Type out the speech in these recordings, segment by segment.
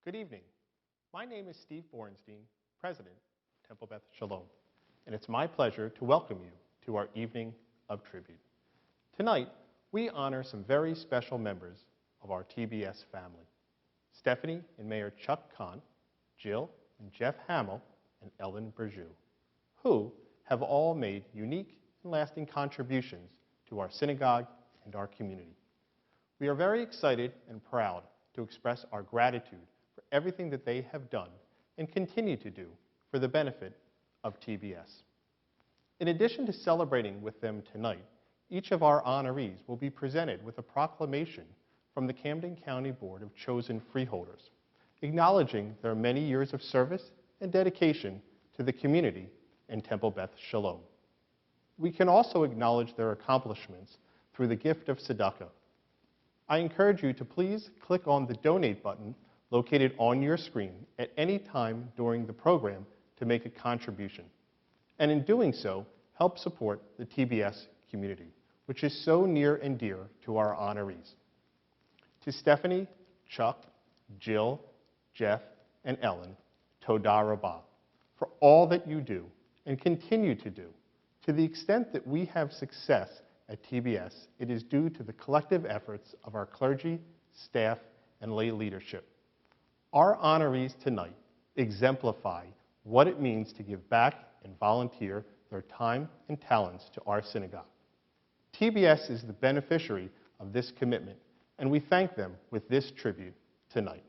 Good evening. My name is Steve Borenstein, President of Temple Beth Sholom, and it's my pleasure to welcome you to our evening of tribute. Tonight, we honor some very special members of our TBS family: Stephanie and Mayor Chuck Cahn, Jill and Geoff Hammel, and Ellen Berju, who have all made unique and lasting contributions to our synagogue and our community. We are very excited and proud to express our gratitude for everything that they have done and continue to do for the benefit of TBS. In addition to celebrating with them tonight, each of our honorees will be presented with a proclamation from the Camden County Board of Chosen Freeholders, acknowledging their many years of service and dedication to the community and Temple Beth Sholom. We can also acknowledge their accomplishments through the gift of tzedakah. I encourage you to please click on the donate button located on your screen at any time during the program to make a contribution. And in doing so, help support the TBS community, which is so near and dear to our honorees. To Stephanie, Chuck, Jill, Geoff, and Ellen, Todah Rabbah, for all that you do and continue to do. To the extent that we have success at TBS, it is due to the collective efforts of our clergy, staff, and lay leadership. Our honorees tonight exemplify what it means to give back and volunteer their time and talents to our synagogue. TBS is the beneficiary of this commitment, and we thank them with this tribute tonight.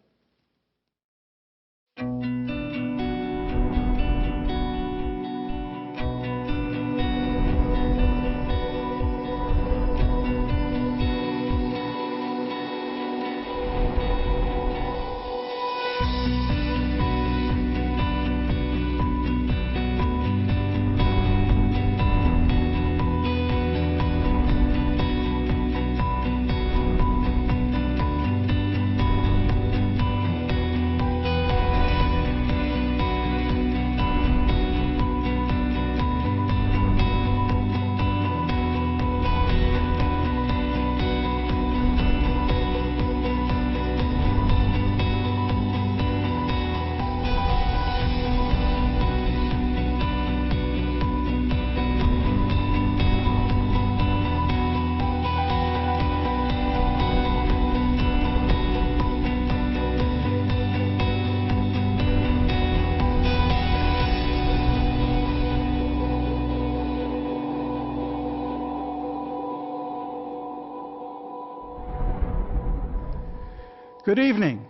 Good evening,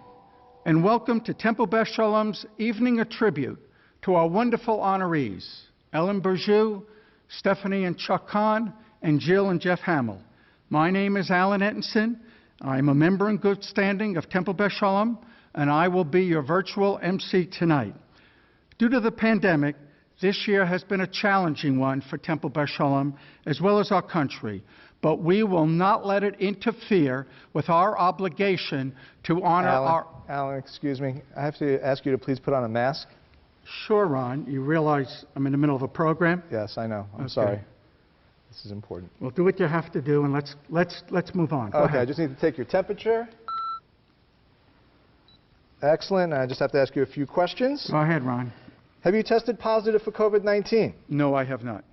and welcome to Temple Beth Sholom's Evening of Tribute to our wonderful honorees, Ellen Berju, Stephanie and Chuck Cahn, and Jill and Geoff Hammel. My name is Alan Ettinson. I'm a member in good standing of Temple Beth Sholom, and I will be your virtual MC tonight. Due to the pandemic, this year has been a challenging one for Temple Beth Sholom, as well as our country. But we will not let it interfere with our obligation to honor Alan, excuse me. I have to ask you to please put on a mask. Sure, Ron. You realize I'm in the middle of a program? Yes, I know. I'm sorry. This is important. Well, do what you have to do, and let's move on. Go ahead. I just need to take your temperature. Excellent. I just have to ask you a few questions. Go ahead, Ron. Have you tested positive for COVID-19? No, I have not.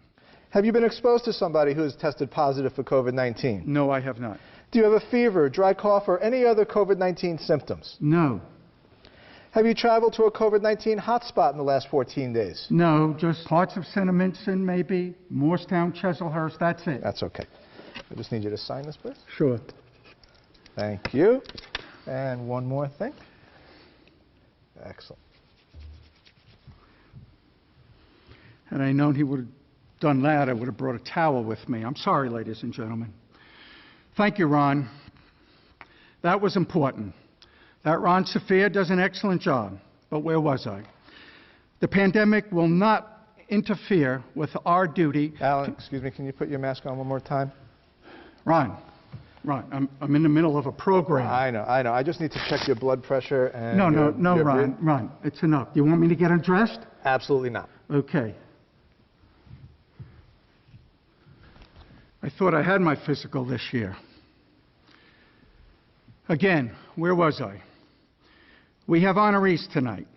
Have you been exposed to somebody who has tested positive for COVID-19? No, I have not. Do you have a fever, dry cough, or any other COVID-19 symptoms? No. Have you traveled to a COVID-19 hotspot in the last 14 days? No, just parts of Cinnamonston, maybe, Morristown, Chislehurst, that's it. That's okay. I just need you to sign this, please. Sure. Thank you. And one more thing. Excellent. Had I known he would have done that, I would have brought a towel with me. I'm sorry, ladies and gentlemen. Thank you, Ron. That was important. That Ron Sophia does an excellent job. But where was I? The pandemic will not interfere with our duty. Alan, excuse me, can you put your mask on one more time? Ron, I'm in the middle of a program. I know. I just need to check your blood pressure and No, Ron, it's enough. Do you want me to get undressed? Absolutely not. Okay. I thought I had my physical this year. Again, where was I? We have honorees tonight.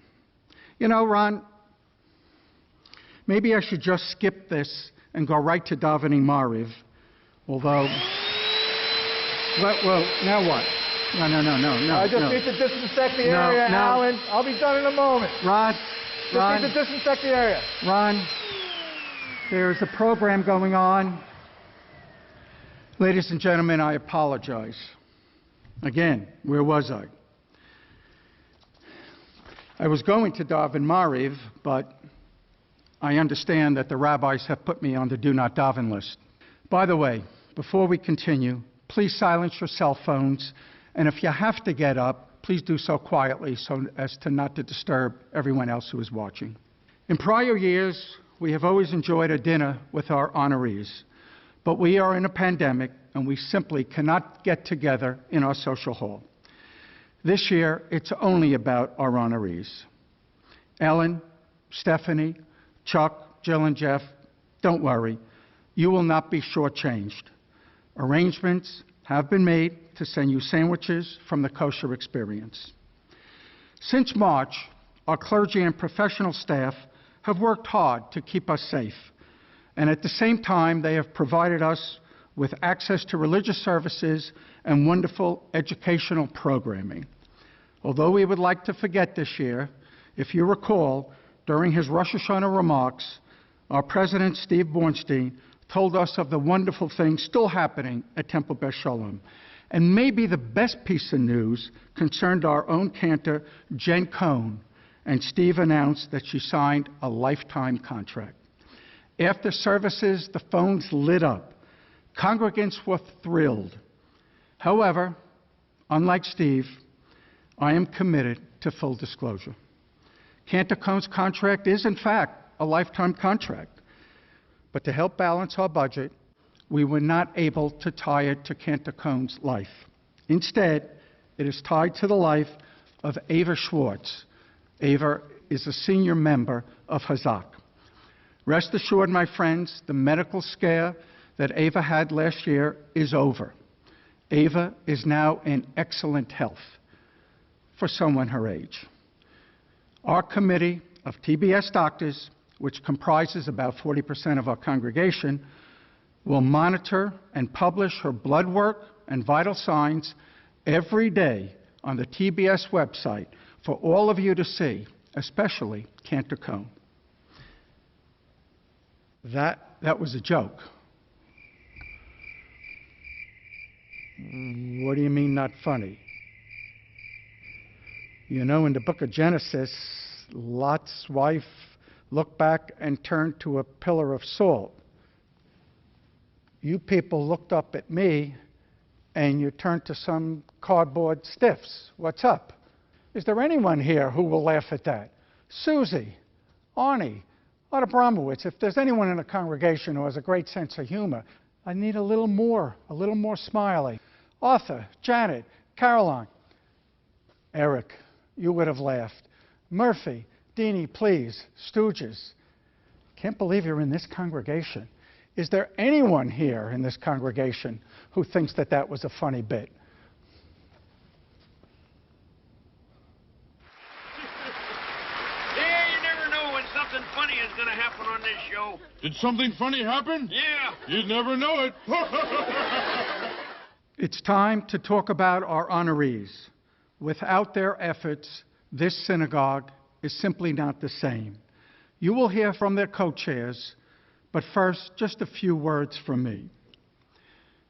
You know, Ron, maybe I should just skip this and go right to davening Mariv, although, well, now what? No. I just need to disinfect the area, Alan. I'll be done in a moment. Ron, Just need to disinfect the area. Ron, there's a program going on. Ladies and gentlemen, I apologize. Again, where was I? I was going to daven Mariv, but I understand that the rabbis have put me on the do not daven list. By the way, before we continue, please silence your cell phones, and if you have to get up, please do so quietly so as to not to disturb everyone else who is watching. In prior years, we have always enjoyed a dinner with our honorees, but we are in a pandemic and we simply cannot get together in our social hall. This year, it's only about our honorees. Ellen, Stephanie, Chuck, Jill, and Geoff, don't worry. You will not be shortchanged. Arrangements have been made to send you sandwiches from the Kosher Experience. Since March, our clergy and professional staff have worked hard to keep us safe, and at the same time, they have provided us with access to religious services and wonderful educational programming. Although we would like to forget this year, if you recall, during his Rosh Hashanah remarks, our president, Steve Borenstein, told us of the wonderful things still happening at Temple Beth Sholom. And maybe the best piece of news concerned our own cantor, Jen Cohn, and Steve announced that she signed a lifetime contract. After services, the phones lit up. Congregants were thrilled. However, unlike Steve, I am committed to full disclosure. Cantor Cohn's contract is, in fact, a lifetime contract. But to help balance our budget, we were not able to tie it to Cantor Cohn's life. Instead, it is tied to the life of Ava Schwartz. Ava is a senior member of Hazak. Rest assured, my friends, the medical scare that Ava had last year is over. Ava is now in excellent health for someone her age. Our committee of TBS doctors, which comprises about 40% of our congregation, will monitor and publish her blood work and vital signs every day on the TBS website for all of you to see, especially Cantor Cohn. That was a joke. What do you mean not funny? You know, in the book of Genesis, Lot's wife looked back and turned to a pillar of salt. You people looked up at me and you turned to some cardboard stiffs. What's up? Is there anyone here who will laugh at that? Susie, Arnie, Art Abramowitz, if there's anyone in the congregation who has a great sense of humor, I need a little more smiley. Arthur, Janet, Caroline. Eric, you would have laughed. Murphy, Deanie, please, Stooges. Can't believe you're in this congregation. Is there anyone here in this congregation who thinks that that was a funny bit? Yeah, you never know when something funny is going to happen on this show. Did something funny happen? Yeah. You'd never know it. It's time to talk about our honorees. Without their efforts, this synagogue is simply not the same. You will hear from their co-chairs, but first, just a few words from me.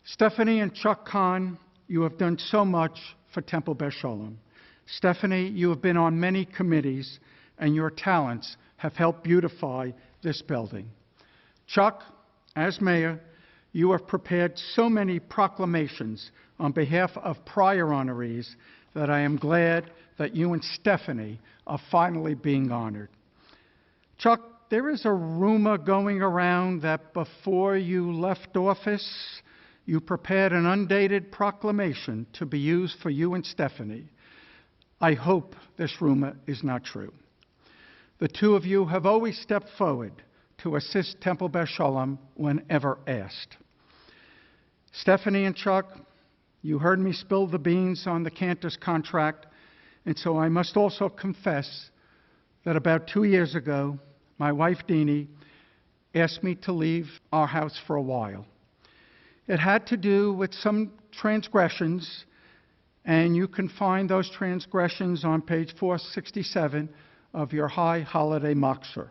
Stephanie and Chuck Cahn, you have done so much for Temple Beth Sholom. Stephanie, you have been on many committees, and your talents have helped beautify this building. Chuck, as mayor, you have prepared so many proclamations on behalf of prior honorees that I am glad that you and Stephanie are finally being honored. Chuck, there is a rumor going around that before you left office, you prepared an undated proclamation to be used for you and Stephanie. I hope this rumor is not true. The two of you have always stepped forward to assist Temple Beth Sholom whenever asked. Stephanie and Chuck, you heard me spill the beans on the Cantor's contract, And so I must also confess that about 2 years ago, my wife Deanie asked me to leave our house for a while. It had to do with some transgressions, and you can find those transgressions on page 467 of your High Holiday Machzor.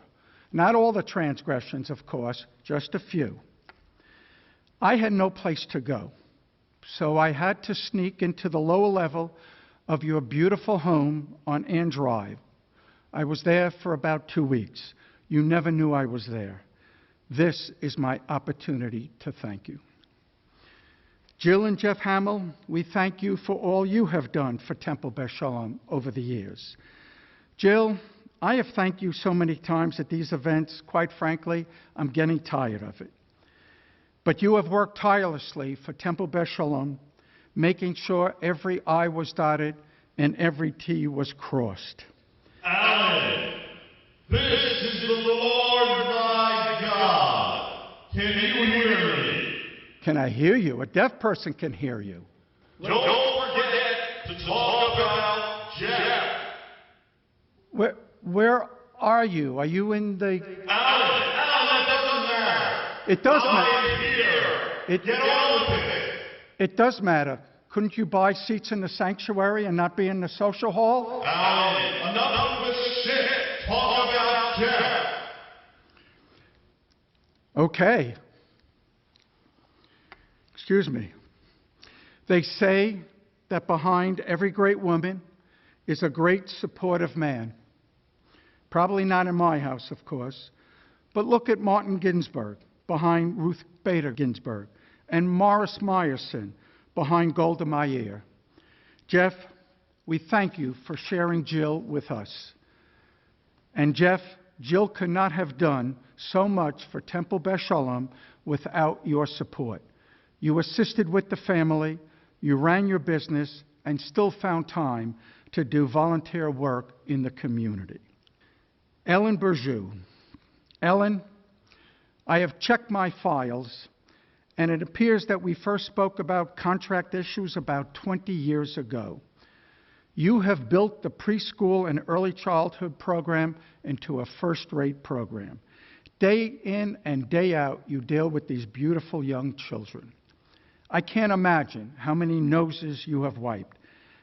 Not all the transgressions, of course, just a few. I had no place to go, so I had to sneak into the lower level of your beautiful home on Ann Drive. I was there for about 2 weeks. You never knew I was there. This is my opportunity to thank you. Jill and Geoff Hammel, we thank you for all you have done for Temple Beth Sholom over the years. Jill, I have thanked you so many times at these events, quite frankly, I'm getting tired of it. But you have worked tirelessly for Temple Beth Sholom, making sure every I was dotted and every T was crossed. Alan, this is the Lord my God. Can you hear me? Can I hear you? A deaf person can hear you. Don't forget to talk about Geoff. Where are you? Are you in the... Alan, that doesn't matter. It does matter. I'm here. Get on with it. It does matter. Couldn't you buy seats in the sanctuary and not be in the social hall? Alan, enough of this shit. Talk about Geoff. Okay. Excuse me. They say that behind every great woman is a great supportive man. Probably not in my house, of course. But look at Martin Ginsburg behind Ruth Bader Ginsburg and Morris Meyerson behind Golda Meir. Geoff, we thank you for sharing Jill with us. And Geoff, Jill could not have done so much for Temple Beth Sholom without your support. You assisted with the family, you ran your business, and still found time to do volunteer work in the community. Ellen Berju. Ellen, I have checked my files, and it appears that we first spoke about contract issues about 20 years ago. You have built the preschool and early childhood program into a first-rate program. Day in and day out, you deal with these beautiful young children. I can't imagine how many noses you have wiped,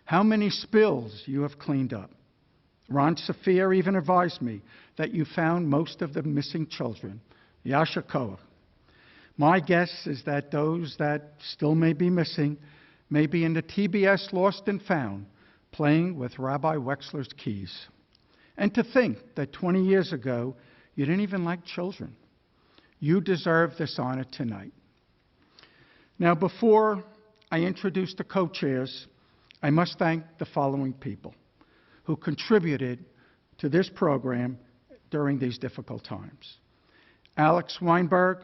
how many spills you have cleaned up. Ron Saphir even advised me that you found most of the missing children. Yasher Koach. My guess is that those that still may be missing may be in the TBS Lost and Found, playing with Rabbi Wexler's keys. And to think that 20 years ago, you didn't even like children. You deserve this honor tonight. Now, before I introduce the co-chairs, I must thank the following people who contributed to this program during these difficult times. Alex Weinberg,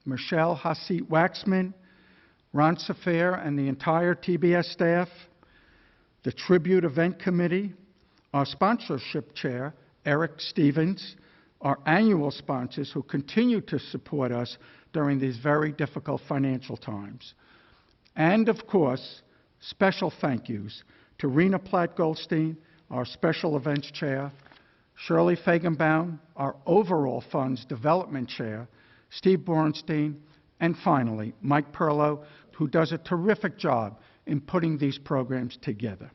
Michelle Hasit-Waxman, Ron Saphir and the entire TBS staff, the Tribute Event Committee, our sponsorship chair, Eric Stevens, our annual sponsors who continue to support us during these very difficult financial times. And, of course, special thank yous to Rena Platt-Goldstein, our special events chair, Shirley Fagenbaum, our overall funds development chair, Steve Borenstein, and finally, Mike Perlow, who does a terrific job in putting these programs together.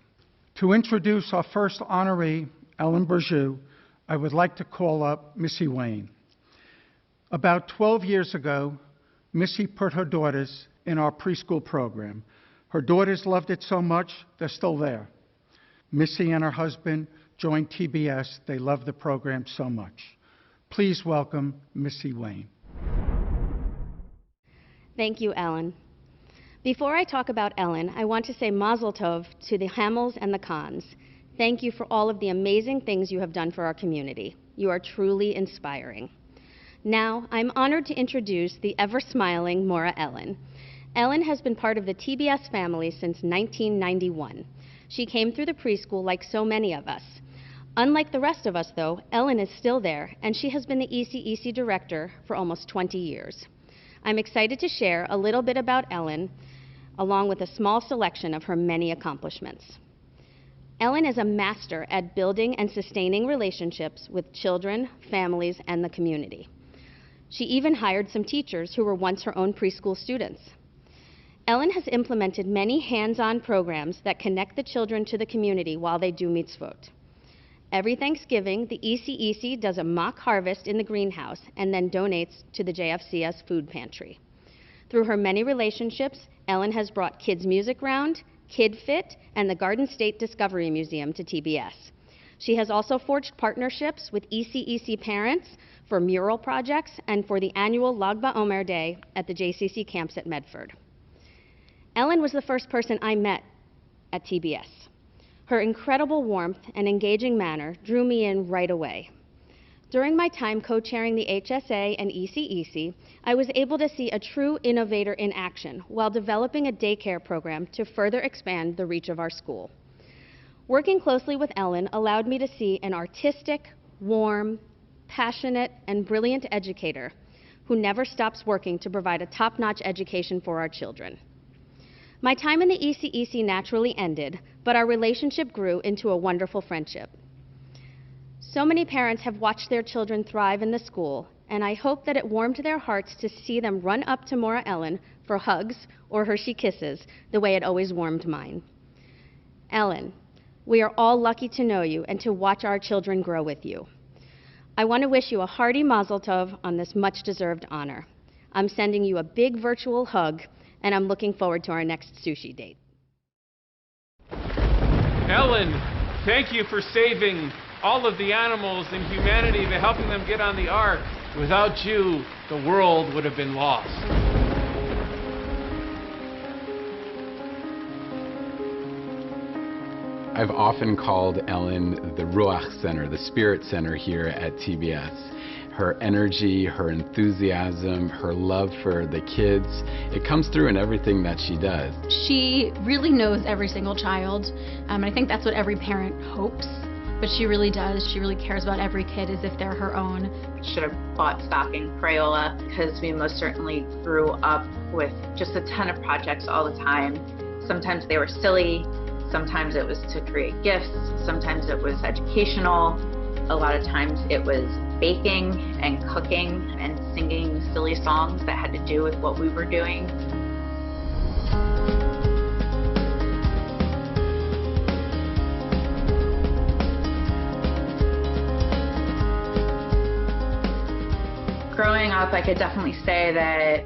To introduce our first honoree, Ellen Berju, I would like to call up Missy Wayne. About 12 years ago, Missy put her daughters in our preschool program. Her daughters loved it so much, they're still there. Missy and her husband joined TBS. They love the program so much. Please welcome Missy Wayne. Thank you, Ellen. Before I talk about Ellen, I want to say Mazel Tov to the Hammels and the Cahns. Thank you for all of the amazing things you have done for our community. You are truly inspiring. Now, I'm honored to introduce the ever-smiling Maura Ellen. Ellen has been part of the TBS family since 1991. She came through the preschool like so many of us. Unlike the rest of us, though, Ellen is still there, and she has been the ECEC director for almost 20 years. I'm excited to share a little bit about Ellen, along with a small selection of her many accomplishments. Ellen is a master at building and sustaining relationships with children, families, and the community. She even hired some teachers who were once her own preschool students. Ellen has implemented many hands-on programs that connect the children to the community while they do mitzvot. Every Thanksgiving, the ECEC does a mock harvest in the greenhouse and then donates to the JFCS food pantry. Through her many relationships, Ellen has brought Kids Music Round, Kid Fit, and the Garden State Discovery Museum to TBS. She has also forged partnerships with ECEC parents for mural projects and for the annual Lag BaOmer Day at the JCC camps at Medford. Ellen was the first person I met at TBS. Her incredible warmth and engaging manner drew me in right away. During my time co-chairing the HSA and ECEC, I was able to see a true innovator in action while developing a daycare program to further expand the reach of our school. Working closely with Ellen allowed me to see an artistic, warm, passionate, and brilliant educator who never stops working to provide a top-notch education for our children. My time in the ECEC naturally ended, but our relationship grew into a wonderful friendship. So many parents have watched their children thrive in the school, and I hope that it warmed their hearts to see them run up to Maura Ellen for hugs or Hershey kisses, the way it always warmed mine. Ellen, we are all lucky to know you and to watch our children grow with you. I want to wish you a hearty mazel tov on this much-deserved honor. I'm sending you a big virtual hug, and I'm looking forward to our next sushi date. Ellen, thank you for saving all of the animals and humanity by helping them get on the ark. Without you, the world would have been lost. I've often called Ellen the Ruach Center, the Spirit Center here at TBS. Her energy, her enthusiasm, her love for the kids, it comes through in everything that she does. She really knows every single child, and I think that's what every parent hopes, but she really does. She really cares about every kid as if they're her own. Should have bought stocking Crayola because we most certainly grew up with just a ton of projects all the time. Sometimes they were silly, sometimes it was to create gifts, sometimes it was educational, a lot of times it was baking and cooking and singing silly songs that had to do with what we were doing. Growing up, I could definitely say that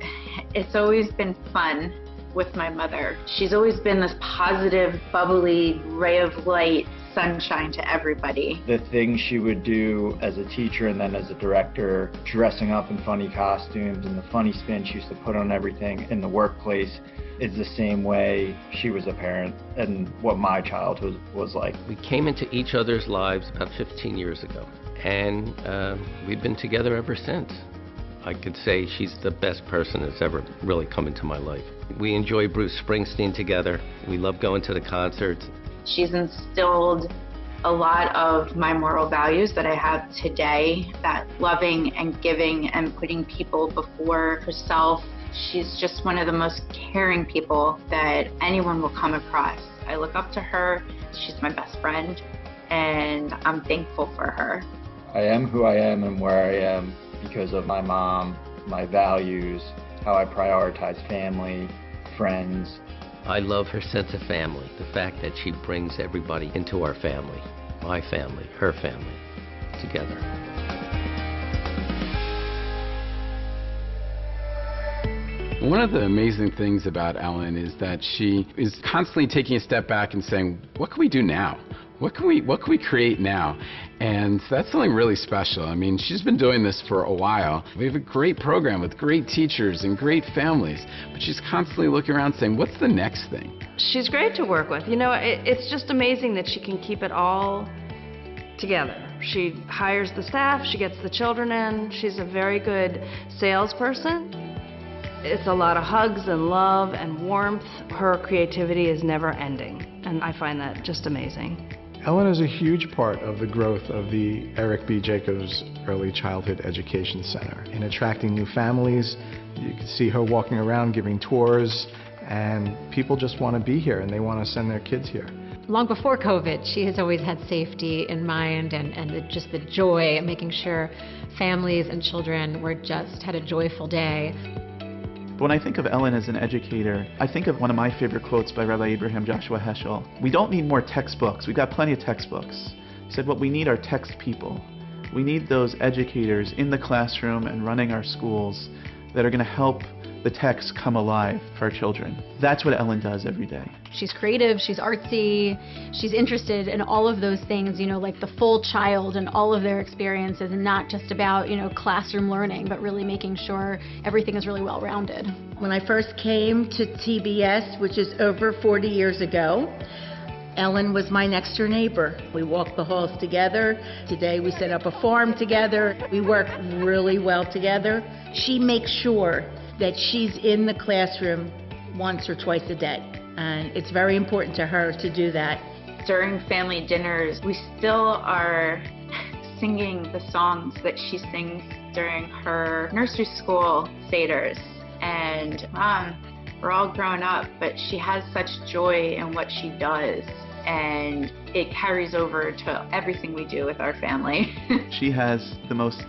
it's always been fun with my mother. She's always been this positive, bubbly ray of light, sunshine to everybody. The things she would do as a teacher and then as a director, dressing up in funny costumes and the funny spin she used to put on everything in the workplace is the same way she was a parent and what my childhood was like. We came into each other's lives about 15 years ago, and we've been together ever since. I could say she's the best person that's ever really come into my life. We enjoy Bruce Springsteen together. We love going to the concerts. She's instilled a lot of my moral values that I have today, that loving and giving and putting people before herself. She's just one of the most caring people that anyone will come across. I look up to her. She's my best friend, and I'm thankful for her. I am who I am and where I am because of my mom, my values, how I prioritize family, friends. I love her sense of family, the fact that she brings everybody into our family, my family, her family, together. One of the amazing things about Ellen is that she is constantly taking a step back and saying, what can we do now? What can we create now? And that's something really special. I mean, she's been doing this for a while. We have a great program with great teachers and great families, but she's constantly looking around saying, what's the next thing? She's great to work with. You know, it's just amazing that she can keep it all together. She hires the staff, she gets the children in, she's a very good salesperson. It's a lot of hugs and love and warmth. Her creativity is never ending, and I find that just amazing. Ellen is a huge part of the growth of the Eric B. Jacobs Early Childhood Education Center in attracting new families. You can see her walking around giving tours, and people just want to be here and they want to send their kids here. Long before COVID, she has always had safety in mind and just the joy of making sure families and children had a joyful day. When I think of Ellen as an educator, I think of one of my favorite quotes by Rabbi Abraham Joshua Heschel. We don't need more textbooks. We've got plenty of textbooks. He said what we need are text people. We need those educators in the classroom and running our schools that are going to help the text come alive for our children. That's what Ellen does every day. She's creative, she's artsy, she's interested in all of those things, like the full child and all of their experiences, and not just about, classroom learning, but really making sure everything is really well-rounded. When I first came to TBS, which is over 40 years ago, Ellen was my next door neighbor. We walked the halls together. Today we set up a farm together. We work really well together. She makes sure that she's in the classroom once or twice a day. And it's very important to her to do that. During family dinners, we still are singing the songs that she sings during her nursery school seders. And Mom, we're all grown up, but she has such joy in what she does. And it carries over to everything we do with our family. She has the most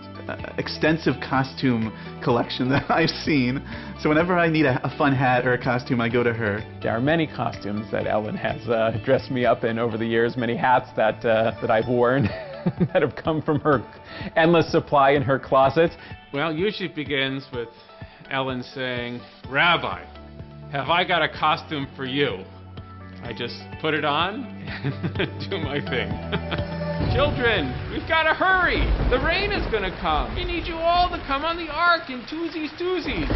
extensive costume collection that I've seen. So whenever I need a fun hat or a costume, I go to her. There are many costumes that Ellen has dressed me up in over the years, many hats that I've worn that have come from her endless supply in her closet. Well, usually it begins with Ellen saying, "Rabbi, have I got a costume for you?" I just put it on and do my thing. Children, we've got to hurry. The rain is going to come. We need you all to come on the ark in twosies.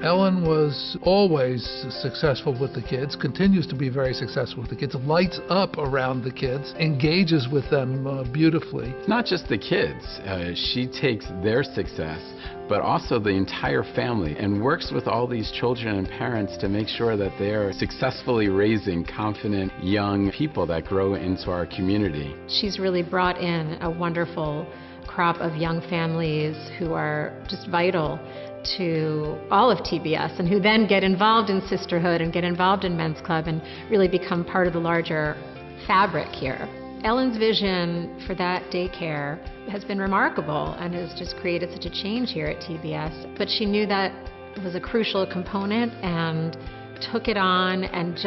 Ellen was always successful with the kids, continues to be very successful with the kids, lights up around the kids, engages with them beautifully. Not just the kids. She takes their success, but also the entire family, and works with all these children and parents to make sure that they are successfully raising confident young people that grow into our community. She's really brought in a wonderful crop of young families who are just vital to all of TBS, and who then get involved in sisterhood and get involved in men's club and really become part of the larger fabric here. Ellen's vision for that daycare has been remarkable and has just created such a change here at TBS. But she knew that was a crucial component and took it on, and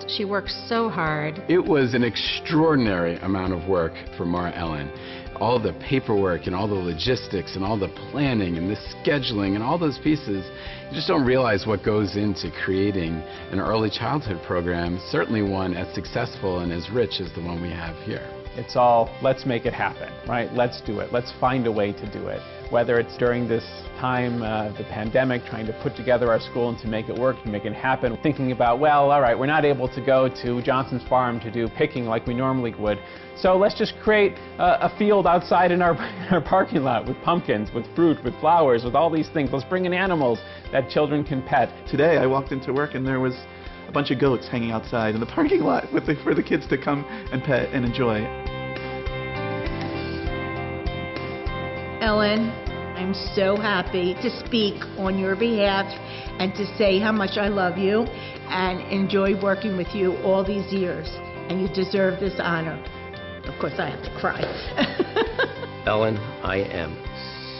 she worked so hard. It was an extraordinary amount of work for Mara Ellen. All the paperwork and all the logistics and all the planning and the scheduling and all those pieces, you just don't realize what goes into creating an early childhood program, certainly one as successful and as rich as the one we have here. It's all, let's make it happen, right? Let's do it. Let's find a way to do it. Whether it's during this time, the pandemic, trying to put together our school and to make it work, to make it happen, thinking about, well, all right, we're not able to go to Johnson's farm to do picking like we normally would, so let's just create a field outside in our parking lot with pumpkins, with fruit, with flowers, with all these things. Let's bring in animals that children can pet. Today I walked into work and there was a bunch of goats hanging outside in the parking lot for the kids to come and pet and enjoy. Ellen, I'm so happy to speak on your behalf and to say how much I love you and enjoy working with you all these years. And you deserve this honor. Of course, I have to cry. Ellen, I am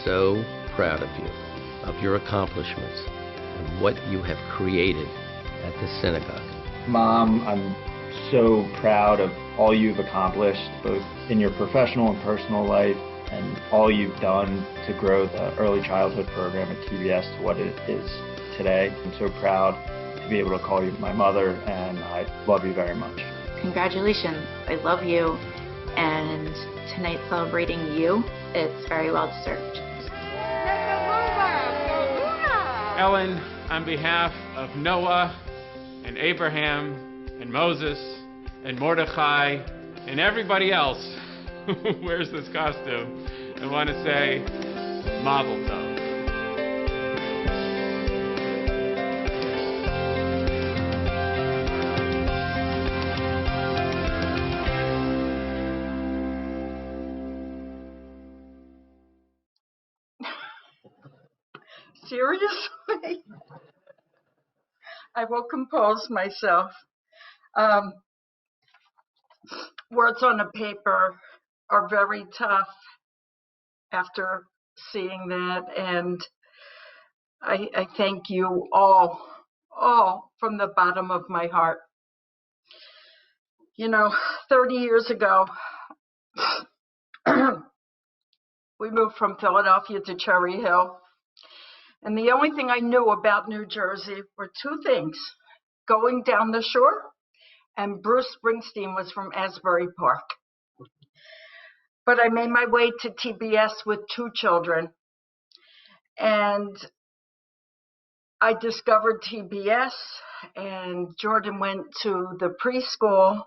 so proud of you, of your accomplishments, and what you have created at the synagogue. Mom, I'm so proud of all you've accomplished, both in your professional and personal life, and all you've done to grow the early childhood program at TBS to what it is today. I'm so proud to be able to call you my mother, and I love you very much. Congratulations. I love you. And tonight celebrating you, it's very well deserved. Ellen, on behalf of Noah and Abraham and Moses and Mordecai and everybody else who wears this costume, I want to say Mazel Tov. Seriously? I will compose myself. Words on a paper are very tough after seeing that, and I thank you all from the bottom of my heart. You know, 30 years ago, we moved from Philadelphia to Cherry Hill, and the only thing I knew about New Jersey were two things: going down the shore, and Bruce Springsteen was from Asbury Park. But I made my way to TBS with 2 children, and I discovered TBS, and Jordan went to the preschool,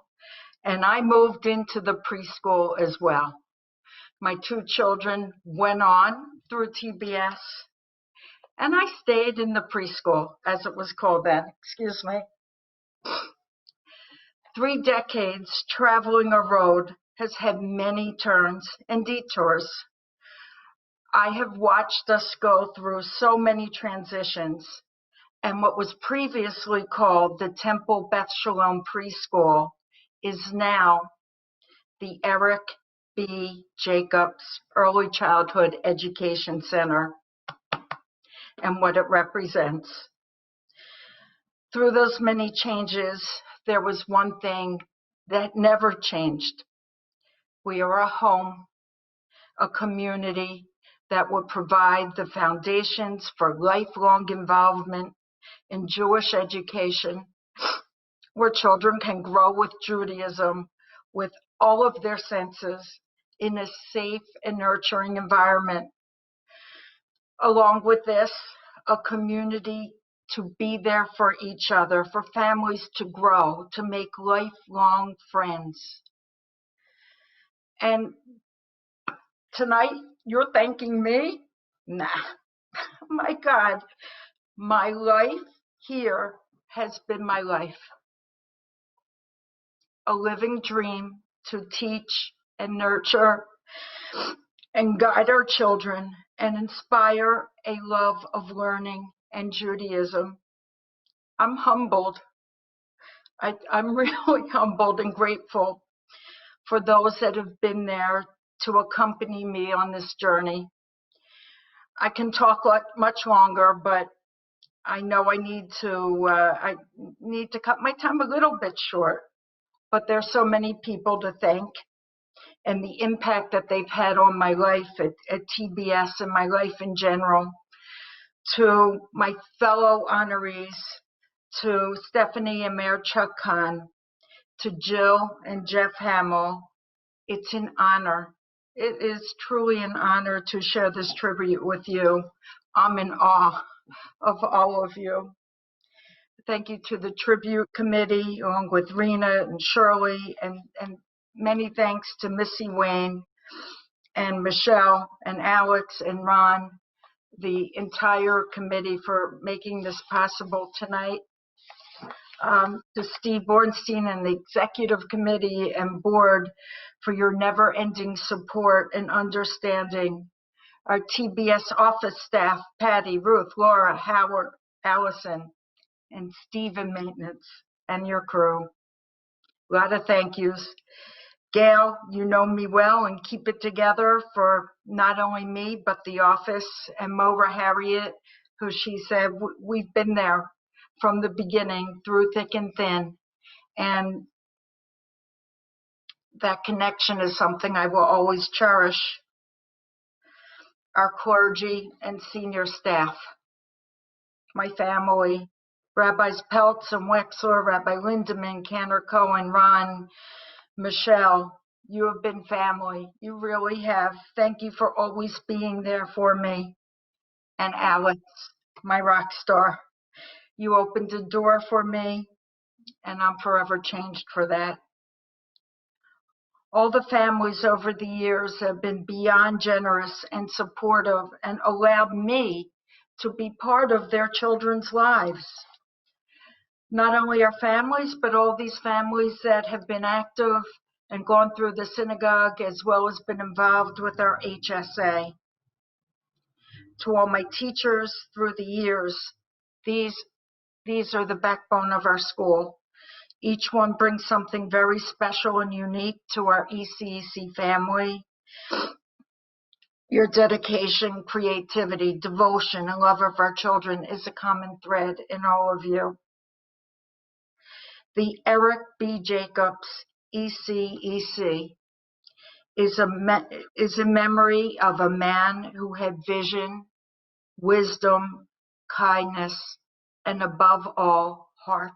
and I moved into the preschool as well. My 2 children went on through TBS, and I stayed in the preschool, as it was called then. Excuse me. 3 decades traveling a road has had many turns and detours. I have watched us go through so many transitions, and what was previously called the Temple Beth Sholom Preschool is now the Eric B. Jacobs Early Childhood Education Center and what it represents. Through those many changes, there was one thing that never changed. We are a home, a community that will provide the foundations for lifelong involvement in Jewish education, where children can grow with Judaism with all of their senses in a safe and nurturing environment. Along with this, a community to be there for each other, for families to grow, to make lifelong friends. And tonight, you're thanking me? Nah. My God, my life here has been my life. A living dream to teach and nurture and guide our children and inspire a love of learning and Judaism. I'm humbled. I'm really humbled and grateful for those that have been there to accompany me on this journey. I can talk much longer, but I know I need to cut my time a little bit short. But there's so many people to thank, and the impact that they've had on my life at TBS and my life in general. To my fellow honorees, to Stephanie and Mayor Chuck Cahn, to Jill and Geoff Hammel, it's an honor. It is truly an honor to share this tribute with you. I'm in awe of all of you. Thank you to the tribute committee, along with Rena and Shirley, and many thanks to Missy Wayne and Michelle and Alex and Ron, the entire committee for making this possible tonight. To Steve Borenstein and the executive committee and board for your never-ending support and understanding. Our TBS office staff, Patty, Ruth, Laura, Howard, Allison, and Steve in maintenance, and your crew. A lot of thank yous. Gail, you know me well, and keep it together for not only me, but the office, and Mora Harriet, who she said, we've been there from the beginning, through thick and thin. And that connection is something I will always cherish. Our clergy and senior staff, my family, Rabbis Peltz and Wexler, Rabbi Lindemann, Cantor Cohen, Ron, Michelle, you have been family. You really have. Thank you for always being there for me. And Alex, my rock star, you opened a door for me, and I'm forever changed for that. All the families over the years have been beyond generous and supportive and allowed me to be part of their children's lives. Not only our families, but all these families that have been active and gone through the synagogue, as well as been involved with our HSA. To all my teachers through the years, these are the backbone of our school. Each one brings something very special and unique to our ECEC family. Your dedication, creativity, devotion, and love of our children is a common thread in all of you. The Eric B. Jacobs ECEC is a memory of a man who had vision, wisdom, kindness, and above all, heart.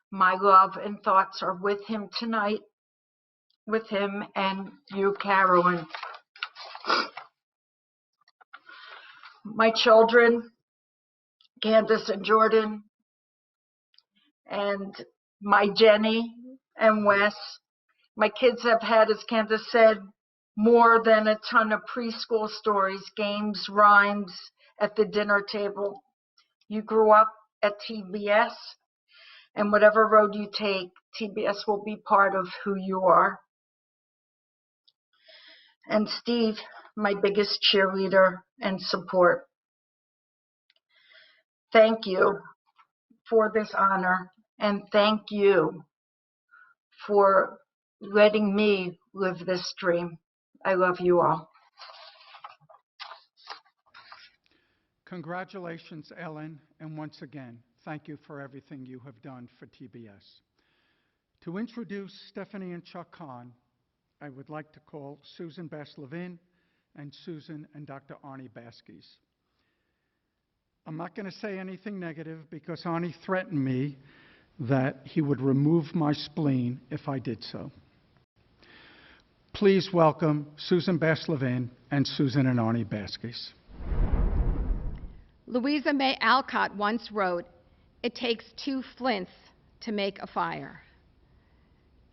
My love and thoughts are with him tonight, with him and you, Carolyn. My children, Candace and Jordan, and my Jenny and Wes. My kids have had, as Candace said, more than a ton of preschool stories, games, rhymes at the dinner table. You grew up at TBS, and whatever road you take, TBS will be part of who you are. And Steve, my biggest cheerleader and support. Thank you for this honor, and thank you for letting me live this dream. I love you all. Congratulations, Ellen, and once again, thank you for everything you have done for TBS. To introduce Stephanie and Chuck Cahn, I would like to call Susan Bass-Levin and Susan and Dr. Arnie Baskis. I'm not going to say anything negative because Arnie threatened me that he would remove my spleen if I did so. Please welcome Susan Bass-Levin and Susan and Arnie Baskis. Louisa May Alcott once wrote, "It takes two flints to make a fire."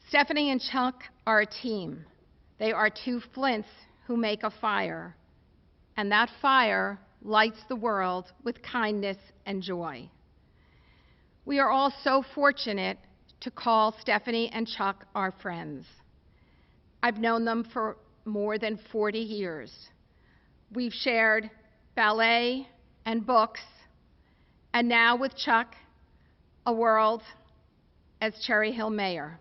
Stephanie and Chuck are a team. They are two flints who make a fire, and that fire lights the world with kindness and joy. We are all so fortunate to call Stephanie and Chuck our friends. I've known them for more than 40 years. We've shared ballet and books, and now with Chuck, a world as Cherry Hill mayor.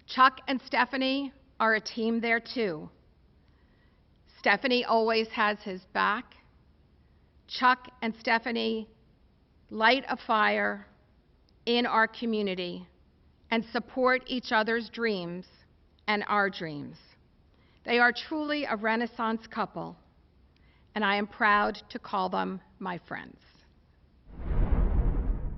Chuck and Stephanie are a team there too. Stephanie always has his back. Chuck and Stephanie light a fire in our community and support each other's dreams and our dreams. They are truly a Renaissance couple, and I am proud to call them my friends.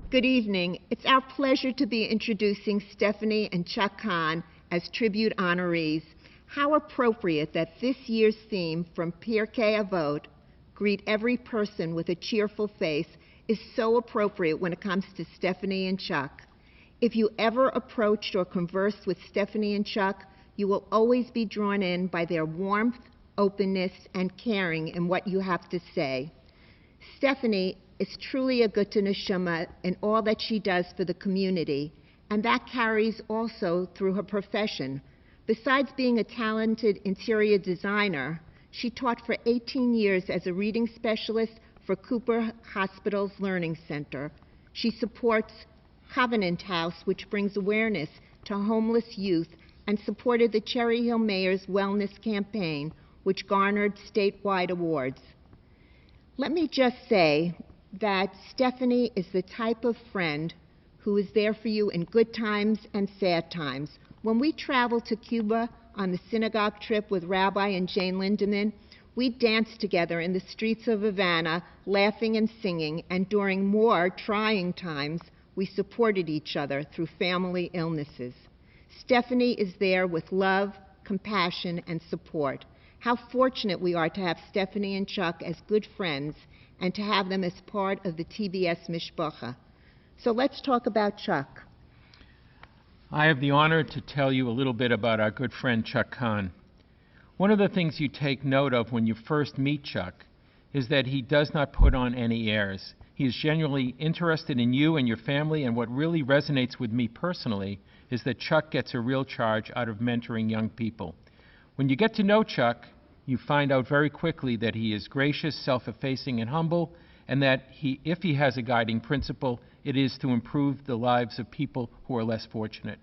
Good evening. It's our pleasure to be introducing Stephanie and Chuck Cahn as tribute honorees. How appropriate that this year's theme, From Pirkei Avot, Greet Every Person with a Cheerful Face, is so appropriate when it comes to Stephanie and Chuck. If you ever approached or conversed with Stephanie and Chuck, you will always be drawn in by their warmth, openness, and caring in what you have to say. Stephanie is truly a good neshama in all that she does for the community, and that carries also through her profession. Besides being a talented interior designer, she taught for 18 years as a reading specialist for Cooper Hospital's Learning Center. She supports Covenant House, which brings awareness to homeless youth, and supported the Cherry Hill Mayor's Wellness Campaign, which garnered statewide awards. Let me just say that Stephanie is the type of friend who is there for you in good times and sad times. When we traveled to Cuba on the synagogue trip with Rabbi and Jane Lindemann, we danced together in the streets of Havana, laughing and singing, and during more trying times, we supported each other through family illnesses. Stephanie is there with love, compassion, and support. How fortunate we are to have Stephanie and Chuck as good friends and to have them as part of the TBS Mishpacha. So let's talk about Chuck. I have the honor to tell you a little bit about our good friend Chuck Cahn. One of the things you take note of when you first meet Chuck is that he does not put on any airs. He is genuinely interested in you and your family, and what really resonates with me personally is that Chuck gets a real charge out of mentoring young people. When you get to know Chuck, you find out very quickly that he is gracious, self-effacing, and humble, and that if he has a guiding principle, it is to improve the lives of people who are less fortunate.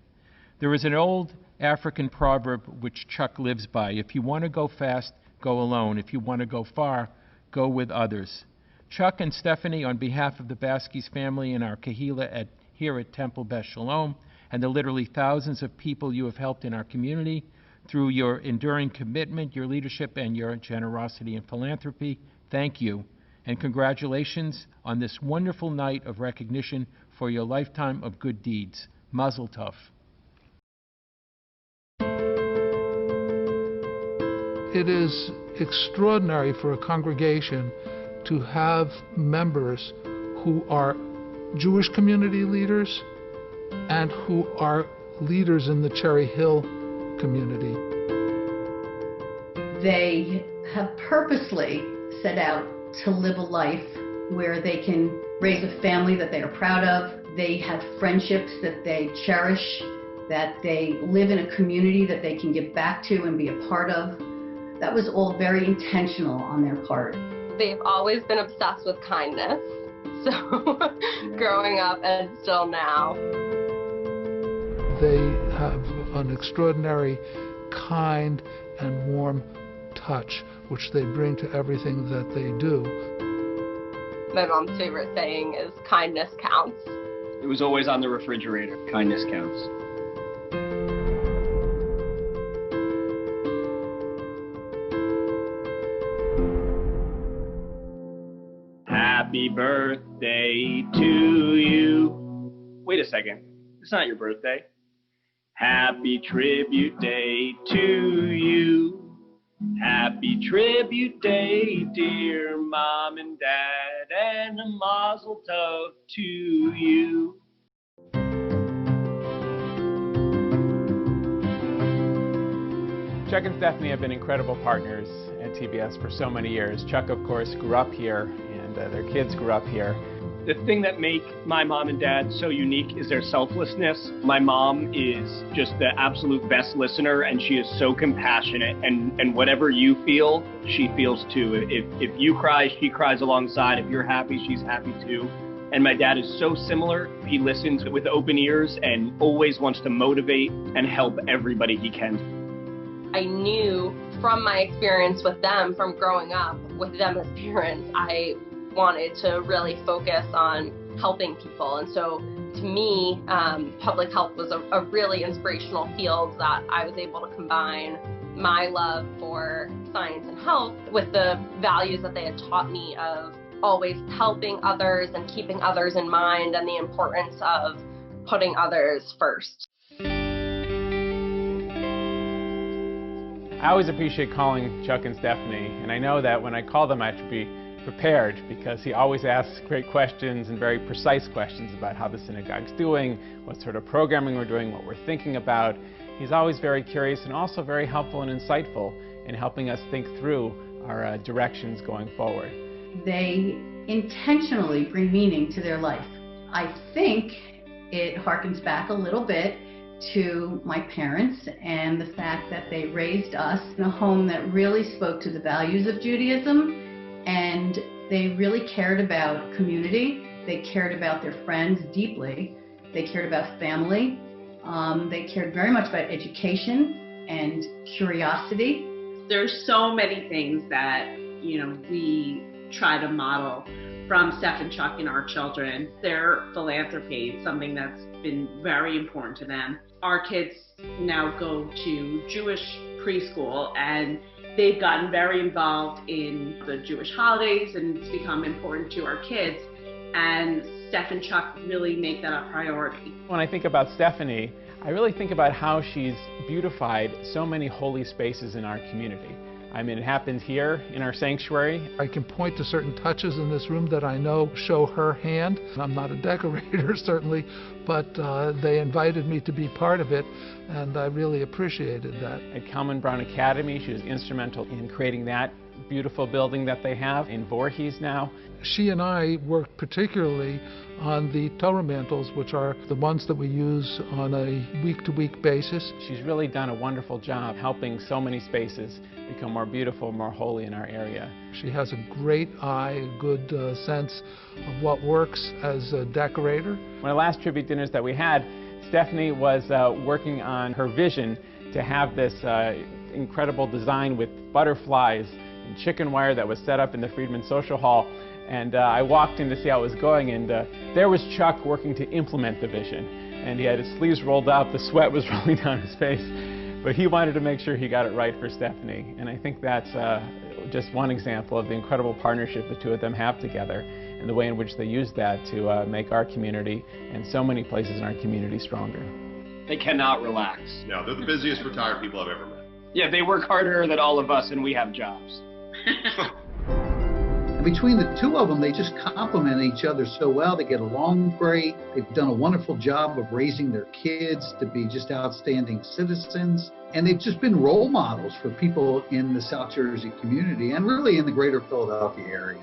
There is an old African proverb which Chuck lives by: if you want to go fast, go alone. If you want to go far, go with others. Chuck and Stephanie, on behalf of the Baskis family and our kahila here at Temple Beth Sholom, and the literally thousands of people you have helped in our community through your enduring commitment, your leadership, and your generosity and philanthropy, thank you. And congratulations on this wonderful night of recognition for your lifetime of good deeds. Mazel tov. It is extraordinary for a congregation to have members who are Jewish community leaders and who are leaders in the Cherry Hill community. They have purposely set out to live a life where they can raise a family that they are proud of. They have friendships that they cherish, that they live in a community that they can give back to and be a part of. That was all very intentional on their part. They've always been obsessed with kindness, so growing up and still now. They have an extraordinary, kind and warm touch, which they bring to everything that they do. My mom's favorite saying is, kindness counts. It was always on the refrigerator, kindness counts. Happy birthday to you. Wait a second, it's not your birthday. Happy tribute day to you. Happy tribute day, dear Mom and Dad, and a mazel tov to you. Chuck and Stephanie have been incredible partners at TBS for so many years. Chuck, of course, grew up here, and their kids grew up here. The thing that make my mom and dad so unique is their selflessness. My mom is just the absolute best listener, and she is so compassionate, and whatever you feel, she feels too. If you cry, she cries alongside. If you're happy, she's happy too. And my dad is so similar. He listens with open ears and always wants to motivate and help everybody he can. I knew from my experience with them, from growing up with them as parents, I wanted to really focus on helping people. And so to me, public health was a really inspirational field that I was able to combine my love for science and health with the values that they had taught me of always helping others and keeping others in mind, and the importance of putting others first. I always appreciate calling Chuck and Stephanie, and I know that when I call them I have to be prepared, because he always asks great questions and very precise questions about how the synagogue's doing, what sort of programming we're doing, what we're thinking about. He's always very curious and also very helpful and insightful in helping us think through our directions going forward. They intentionally bring meaning to their life. I think it harkens back a little bit to my parents and the fact that they raised us in a home that really spoke to the values of Judaism, and they really cared about community. They cared about their friends deeply. They cared about family. They cared very much about education and curiosity. There's so many things that, we try to model from Steph and Chuck and our children. Their philanthropy is something that's been very important to them. Our kids now go to Jewish preschool, and they've gotten very involved in the Jewish holidays, and it's become important to our kids. And Steph and Chuck really make that a priority. When I think about Stephanie, I really think about how she's beautified so many holy spaces in our community. I mean, it happens here in our sanctuary. I can point to certain touches in this room that I know show her hand. I'm not a decorator, certainly, but they invited me to be part of it, and I really appreciated that. At Kalman Brown Academy, she was instrumental in creating that beautiful building that they have in Voorhees now. She and I worked particularly on the Torah mantles, which are the ones that we use on a week-to-week basis. She's really done a wonderful job helping so many spaces become more beautiful, more holy in our area. She has a great eye, a good sense of what works as a decorator. One of the last tribute dinners that we had, Stephanie was working on her vision to have this incredible design with butterflies and chicken wire that was set up in the Friedman Social Hall. And I walked in to see how it was going, and there was Chuck working to implement the vision. And he had his sleeves rolled up, the sweat was rolling down his face, but he wanted to make sure he got it right for Stephanie. And I think that's just one example of the incredible partnership the two of them have together, and the way in which they use that to make our community and so many places in our community stronger. They cannot relax. No, they're the busiest retired people I've ever met. Yeah, they work harder than all of us, and we have jobs. Between the two of them, they just complement each other so well. They get along great. They've done a wonderful job of raising their kids to be just outstanding citizens. And they've just been role models for people in the South Jersey community and really in the greater Philadelphia area.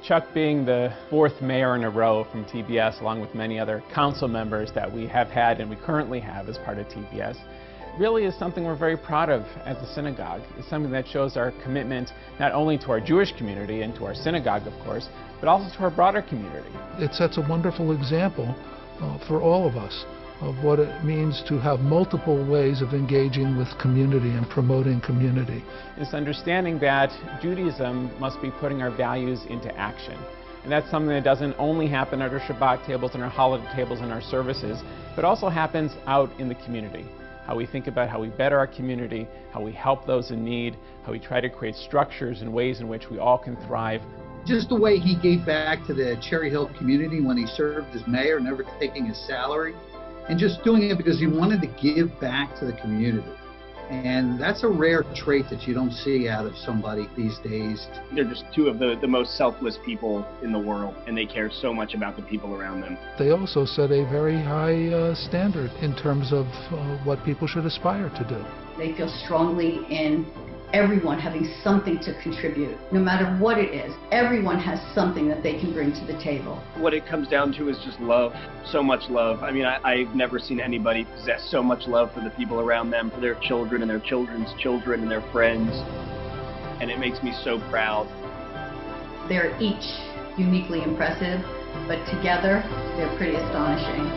Chuck being the 4th mayor in a row from TBS, along with many other council members that we have had and we currently have as part of TBS, really is something we're very proud of as a synagogue. It's something that shows our commitment not only to our Jewish community and to our synagogue, of course, but also to our broader community. It sets a wonderful example for all of us of what it means to have multiple ways of engaging with community and promoting community. It's understanding that Judaism must be putting our values into action. And that's something that doesn't only happen at our Shabbat tables and our holiday tables and our services, but also happens out in the community. How we think about how we better our community, how we help those in need, how we try to create structures and ways in which we all can thrive. Just the way he gave back to the Cherry Hill community when he served as mayor, never taking his salary, and just doing it because he wanted to give back to the community. And that's a rare trait that you don't see out of somebody these days. They're just two of the most selfless people in the world, and they care so much about the people around them. They also set a very high standard in terms of what people should aspire to do. They feel strongly in everyone having something to contribute, no matter what it is. Everyone has something that they can bring to the table. What it comes down to is just love, so much love. I mean, I've never seen anybody possess so much love for the people around them, for their children and their children's children and their friends, and it makes me so proud. They're each uniquely impressive, but together, they're pretty astonishing.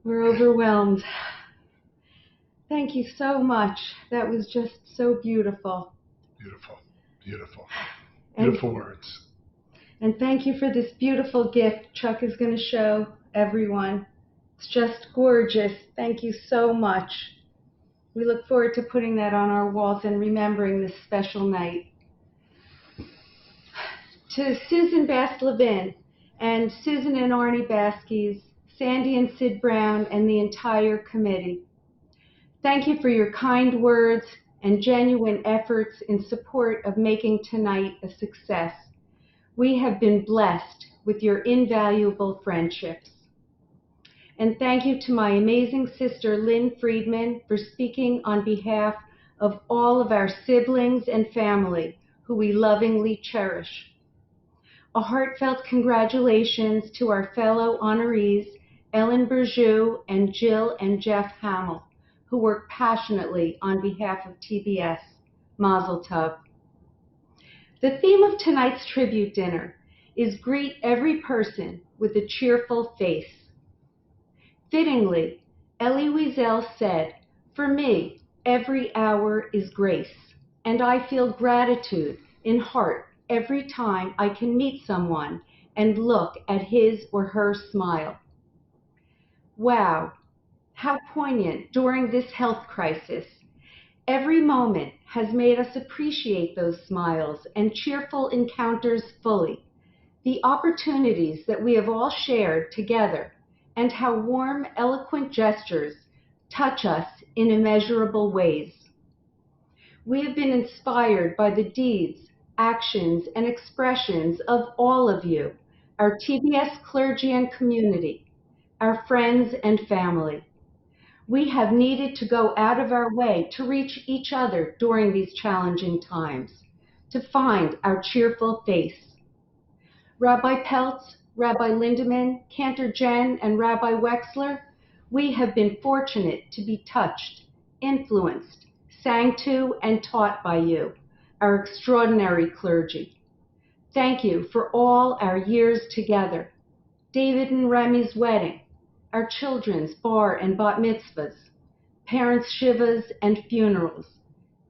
We're overwhelmed. Thank you so much. That was just so beautiful. Beautiful, beautiful, And- beautiful words. And thank you for this beautiful gift Chuck is going to show everyone. It's just gorgeous. Thank you so much. We look forward to putting that on our walls and remembering this special night. To Susan Bass-Levin and Susan and Arnie Baskis, Sandy and Sid Brown, and the entire committee. Thank you for your kind words and genuine efforts in support of making tonight a success. We have been blessed with your invaluable friendships. And thank you to my amazing sister, Lynn Friedman, for speaking on behalf of all of our siblings and family who we lovingly cherish. A heartfelt congratulations to our fellow honorees, Ellen Berju and Jill and Geoff Hammel, who work passionately on behalf of TBS. Mazel tov. The theme of tonight's tribute dinner is Greet Every Person with a Cheerful Face. Fittingly, Elie Wiesel said, "For me, every hour is grace, and I feel gratitude in heart every time I can meet someone and look at his or her smile." Wow, how poignant during this health crisis. Every moment has made us appreciate those smiles and cheerful encounters fully, the opportunities that we have all shared together, and how warm, eloquent gestures touch us in immeasurable ways. We have been inspired by the deeds, actions, and expressions of all of you, our TBS clergy and community, our friends and family. We have needed to go out of our way to reach each other during these challenging times, to find our cheerful face. Rabbi Peltz, Rabbi Lindemann, Cantor Jen, and Rabbi Wexler, we have been fortunate to be touched, influenced, sang to, and taught by you, our extraordinary clergy. Thank you for all our years together. David and Remy's wedding, our children's bar and bat mitzvahs, parents' shivas and funerals,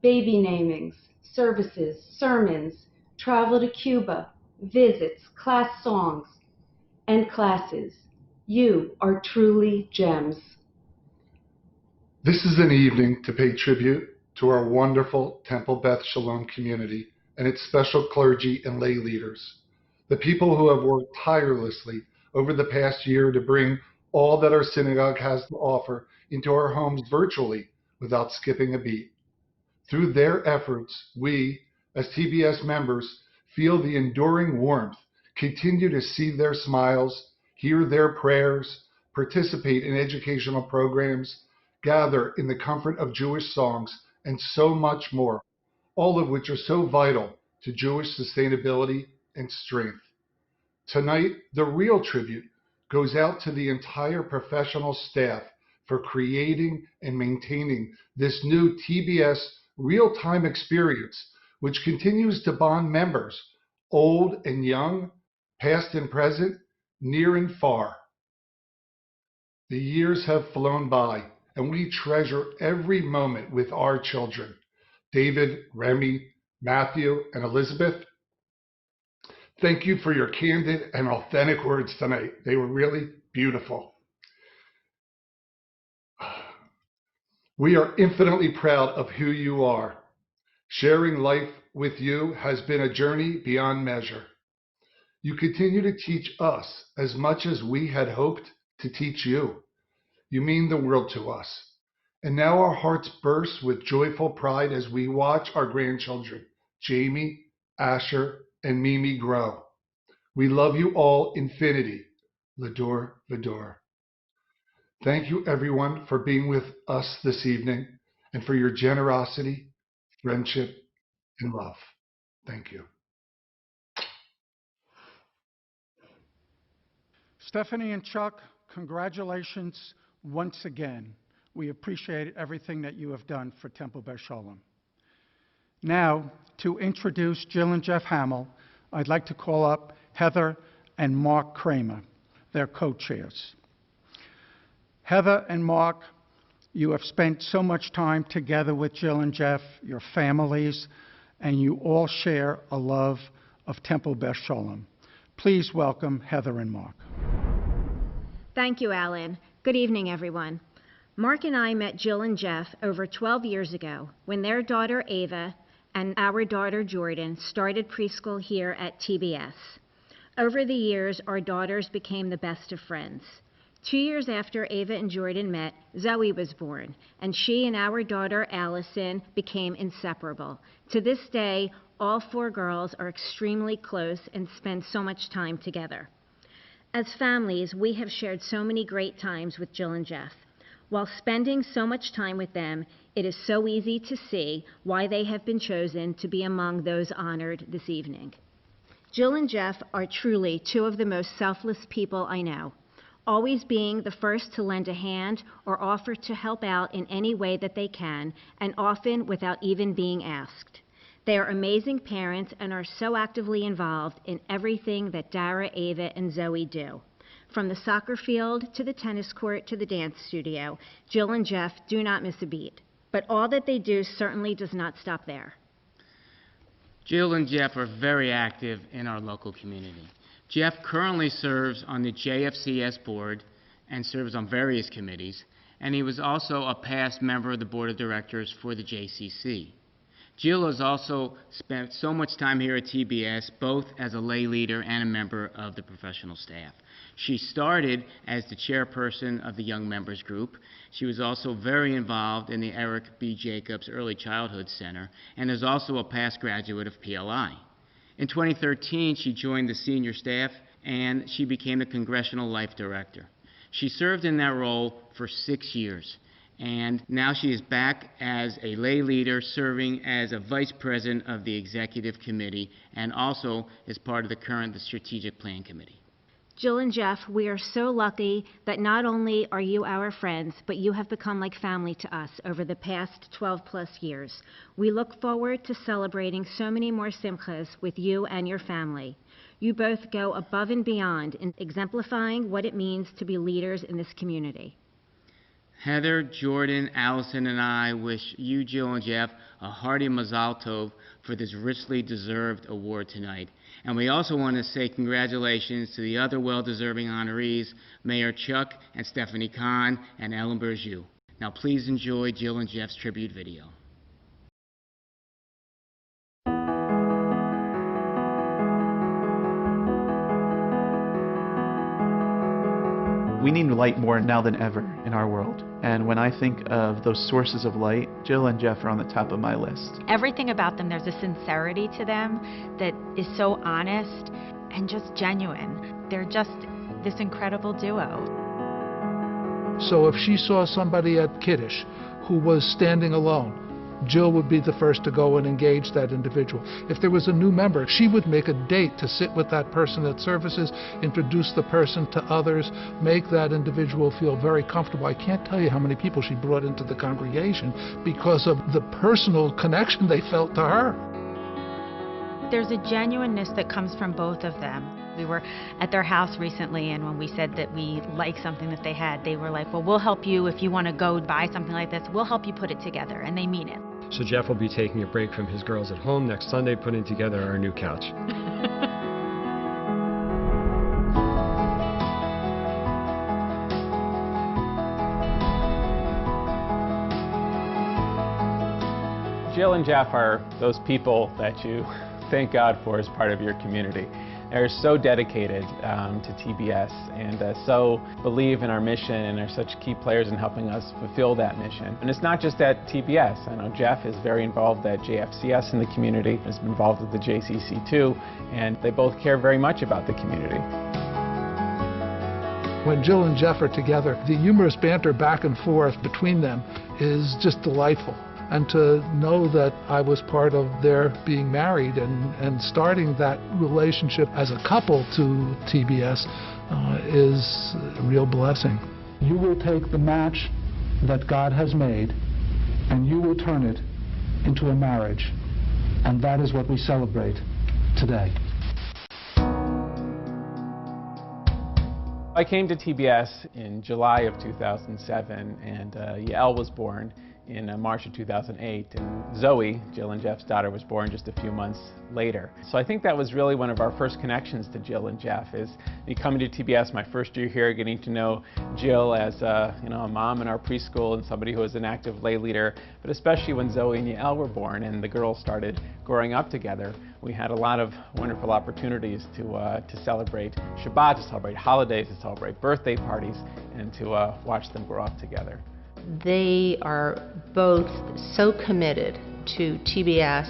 baby namings, services, sermons, travel to Cuba, visits, class songs, and classes. You are truly gems. This is an evening to pay tribute to our wonderful Temple Beth Sholom community and its special clergy and lay leaders, the people who have worked tirelessly over the past year to bring all that our synagogue has to offer into our homes virtually without skipping a beat. Through their efforts, we, as TBS members, feel the enduring warmth, continue to see their smiles, hear their prayers, participate in educational programs, gather in the comfort of Jewish songs, and so much more, all of which are so vital to Jewish sustainability and strength. Tonight, the real tribute goes out to the entire professional staff for creating and maintaining this new TBS real-time experience, which continues to bond members, old and young, past and present, near and far. The years have flown by, and we treasure every moment with our children, David, Remy, Matthew, and Elizabeth. Thank you for your candid and authentic words tonight. They were really beautiful. We are infinitely proud of who you are. Sharing life with you has been a journey beyond measure. You continue to teach us as much as we had hoped to teach you. You mean the world to us. And now our hearts burst with joyful pride as we watch our grandchildren, Jamie, Asher, and Mimi, grow. We love you all infinity. L'ador, V'dor. Thank you, everyone, for being with us this evening and for your generosity, friendship, and love. Thank you. Stephanie and Chuck, congratulations once again. We appreciate everything that you have done for Temple Beth Sholom. Now, to introduce Jill and Geoff Hammel, I'd like to call up Heather and Mark Kramer, their co-chairs. Heather and Mark, you have spent so much time together with Jill and Geoff, your families, and you all share a love of Temple Beth Sholom. Please welcome Heather and Mark. Thank you, Alan. Good evening, everyone. Mark and I met Jill and Geoff over 12 years ago when their daughter Ava and our daughter Jordan started preschool here at TBS. Over the years, our daughters became the best of friends. 2 years after Ava and Jordan met, Zoe was born, and she and our daughter Allison became inseparable. To this day, all four girls are extremely close and spend so much time together. As families, we have shared so many great times with Jill and Geoff. While spending so much time with them, it is so easy to see why they have been chosen to be among those honored this evening. Jill and Geoff are truly two of the most selfless people I know, always being the first to lend a hand or offer to help out in any way that they can, and often without even being asked. They are amazing parents and are so actively involved in everything that Dara, Ava, and Zoe do. From the soccer field to the tennis court to the dance studio, Jill and Geoff do not miss a beat. But all that they do certainly does not stop there. Jill and Geoff are very active in our local community. Geoff currently serves on the JFCS board and serves on various committees, and he was also a past member of the board of directors for the JCC. Jill has also spent so much time here at TBS, both as a lay leader and a member of the professional staff. She started as the chairperson of the Young Members Group. She was also very involved in the Eric B. Jacobs Early Childhood Center and is also a past graduate of PLI. In 2013, she joined the senior staff and she became the Congressional Life Director. She served in that role for 6 years. And now she is back as a lay leader serving as a vice president of the executive committee and also as part of the strategic plan committee. Jill and Geoff, we are so lucky that not only are you our friends, but you have become like family to us over the past 12 plus years. We look forward to celebrating so many more simchas with you and your family. You both go above and beyond in exemplifying what it means to be leaders in this community. Heather, Jordan, Allison, and I wish you, Jill and Geoff, a hearty mazal tov for this richly deserved award tonight. And we also want to say congratulations to the other well-deserving honorees, Mayor Chuck and Stephanie Cahn and Ellen Berju. Now please enjoy Jill and Geoff's tribute video. We need light more now than ever in our world. And when I think of those sources of light, Jill and Geoff are on the top of my list. Everything about them, there's a sincerity to them that is so honest and just genuine. They're just this incredible duo. So if she saw somebody at Kiddush who was standing alone, Jill would be the first to go and engage that individual. If there was a new member, she would make a date to sit with that person at services, introduce the person to others, make that individual feel very comfortable. I can't tell you how many people she brought into the congregation because of the personal connection they felt to her. There's a genuineness that comes from both of them. We were at their house recently, and when we said that we liked something that they had, they were like, well, we'll help you if you want to go buy something like this. We'll help you put it together, and they mean it. So Geoff will be taking a break from his girls at home next Sunday, putting together our new couch. Jill and Geoff are those people that you thank God for as part of your community. They're so dedicated to TBS and so believe in our mission and are such key players in helping us fulfill that mission. And it's not just at TBS. I know Geoff is very involved at JFCS in the community, has been involved with the JCC too, and they both care very much about the community. When Jill and Geoff are together, the humorous banter back and forth between them is just delightful. And to know that I was part of their being married and starting that relationship as a couple to TBS is a real blessing. You will take the match that God has made and you will turn it into a marriage. And that is what we celebrate today. I came to TBS in July of 2007 and Yael was born in March of 2008, and Zoe, Jill and Geoff's daughter, was born just a few months later. So I think that was really one of our first connections to Jill and Geoff, is me coming to TBS my first year here, getting to know Jill as a mom in our preschool and somebody who was an active lay leader, but especially when Zoe and Yael were born and the girls started growing up together, we had a lot of wonderful opportunities to celebrate Shabbat, to celebrate holidays, to celebrate birthday parties, and to watch them grow up together. They are both so committed to TBS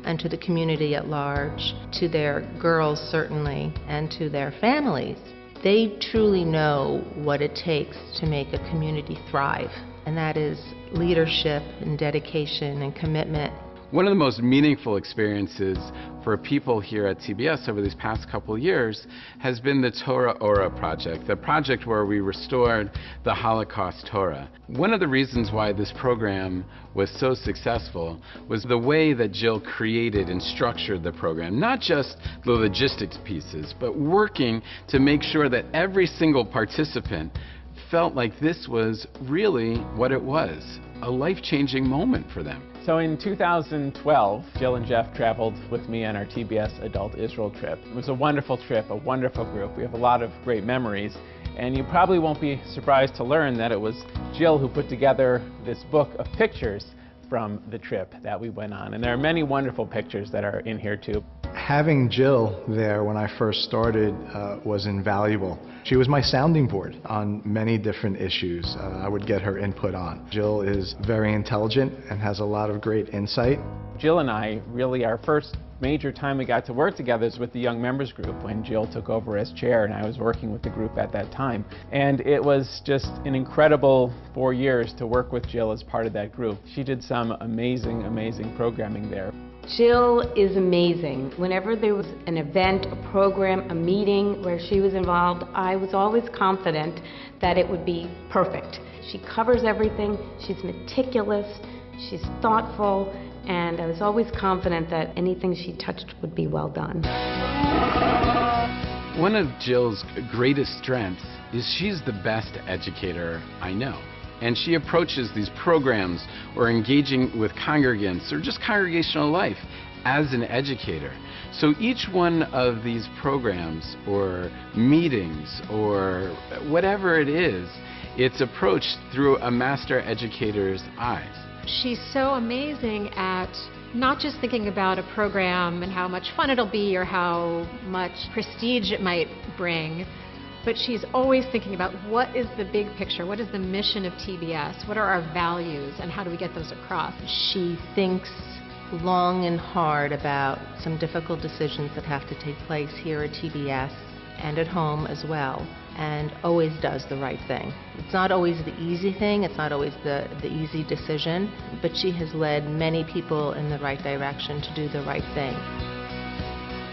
and to the community at large, to their girls certainly, and to their families. They truly know what it takes to make a community thrive, and that is leadership and dedication and commitment. One of the most meaningful experiences for people here at TBS over these past couple of years has been the Torah Ora project, the project where we restored the Holocaust Torah. One of the reasons why this program was so successful was the way that Jill created and structured the program. Not just the logistics pieces, but working to make sure that every single participant felt like this was really what it was, a life-changing moment for them. So in 2012, Jill and Geoff traveled with me on our TBS Adult Israel trip. It was a wonderful trip, a wonderful group. We have a lot of great memories. And you probably won't be surprised to learn that it was Jill who put together this book of pictures from the trip that we went on. And there are many wonderful pictures that are in here too. Having Jill there when I first started was invaluable. She was my sounding board on many different issues I would get her input on. Jill is very intelligent and has a lot of great insight. Jill and I, really our first major time we got to work together is with the Young Members Group when Jill took over as chair and I was working with the group at that time. And it was just an incredible 4 years to work with Jill as part of that group. She did some amazing, amazing programming there. Jill is amazing. Whenever there was an event, a program, a meeting where she was involved, I was always confident that it would be perfect. She covers everything, she's meticulous, she's thoughtful, and I was always confident that anything she touched would be well done. One of Jill's greatest strengths is she's the best educator I know. And she approaches these programs or engaging with congregants or just congregational life as an educator. So each one of these programs or meetings or whatever it is, it's approached through a master educator's eyes. She's so amazing at not just thinking about a program and how much fun it'll be or how much prestige it might bring, but she's always thinking about what is the big picture, what is the mission of TBS, what are our values, and how do we get those across. She thinks long and hard about some difficult decisions that have to take place here at TBS and at home as well, and always does the right thing. It's not always the easy thing, it's not always the easy decision, but she has led many people in the right direction to do the right thing.